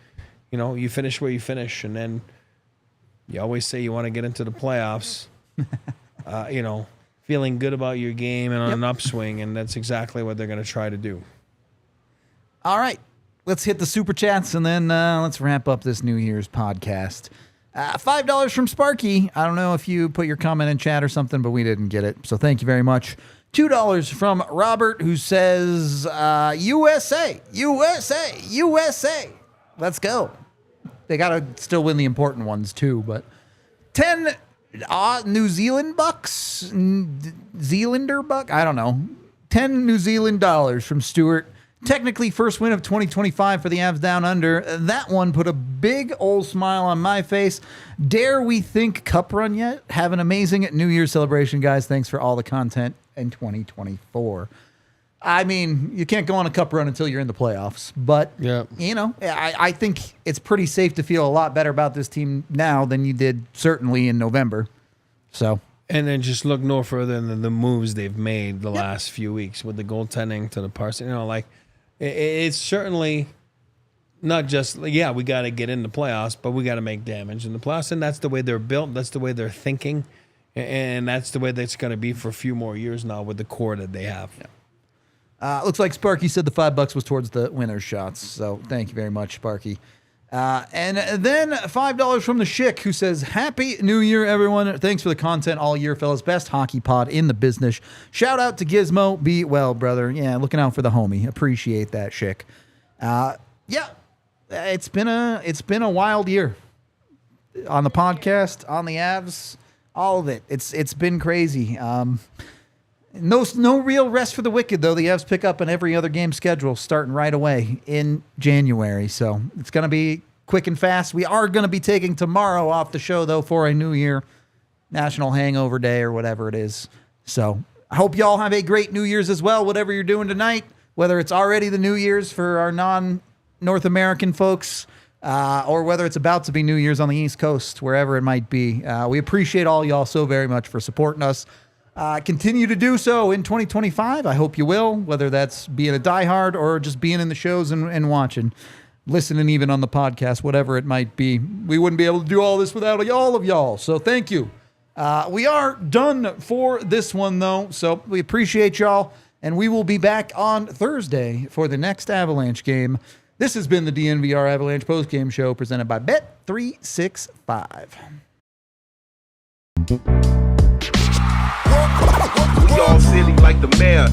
Speaker 2: you finish where you finish, and then you always say you want to get into the playoffs, feeling good about your game and on an upswing, and that's exactly what they're going to try to do.
Speaker 1: All right, let's hit the Super Chats, and then let's wrap up this New Year's podcast. $5 from Sparky. I don't know if you put your comment in chat or something, but we didn't get it, so thank you very much. $2 from Robert, who says, USA, USA, USA. Let's go. They got to still win the important ones, too. But 10 New Zealand bucks? Zealander buck? I don't know. 10 New Zealand dollars from Stuart. Technically, first win of 2025 for the Avs Down Under. That one put a big old smile on my face. Dare we think cup run yet? Have an amazing New Year's celebration, guys. Thanks for all the content in 2024. I mean, you can't go on a cup run until you're in the playoffs. But, I think it's pretty safe to feel a lot better about this team now than you did certainly in November. So...
Speaker 2: And then just look no further than the moves they've made the last few weeks with the goaltending to the Parson. It's certainly not just, we got to get in the playoffs, but we got to make damage in the playoffs. And that's the way they're built. That's the way they're thinking. And that's the way that's going to be for a few more years now with the core that they have.
Speaker 1: Yeah. Looks like Sparky said the $5 was towards the winner's shots. So thank you very much, Sparky. And then $5 from the Schick, who says, Happy New Year, everyone. Thanks for the content all year, fellas. Best hockey pod in the business. Shout out to Gizmo. Be well, brother. Yeah, looking out for the homie. Appreciate that, Schick. It's been a wild year. On the podcast, on the Avs, all of it. It's been crazy. No real rest for the wicked, though. The Avs pick up an every other game schedule starting right away in January. So it's going to be quick and fast. We are going to be taking tomorrow off the show, though, for a New Year National Hangover Day or whatever it is. So I hope y'all have a great New Year's as well, whatever you're doing tonight, whether it's already the New Year's for our non-North American folks or whether it's about to be New Year's on the East Coast, wherever it might be. We appreciate all y'all so very much for supporting us. Continue to do so in 2025. I hope you will, whether that's being a diehard or just being in the shows and watching, listening even on the podcast, whatever it might be. We wouldn't be able to do all this without all of y'all. So thank you. We are done for this one, though. So we appreciate y'all. And we will be back on Thursday for the next Avalanche game. This has been the DNVR Avalanche postgame show presented by Bet365.
Speaker 13: We all silly like the mayor.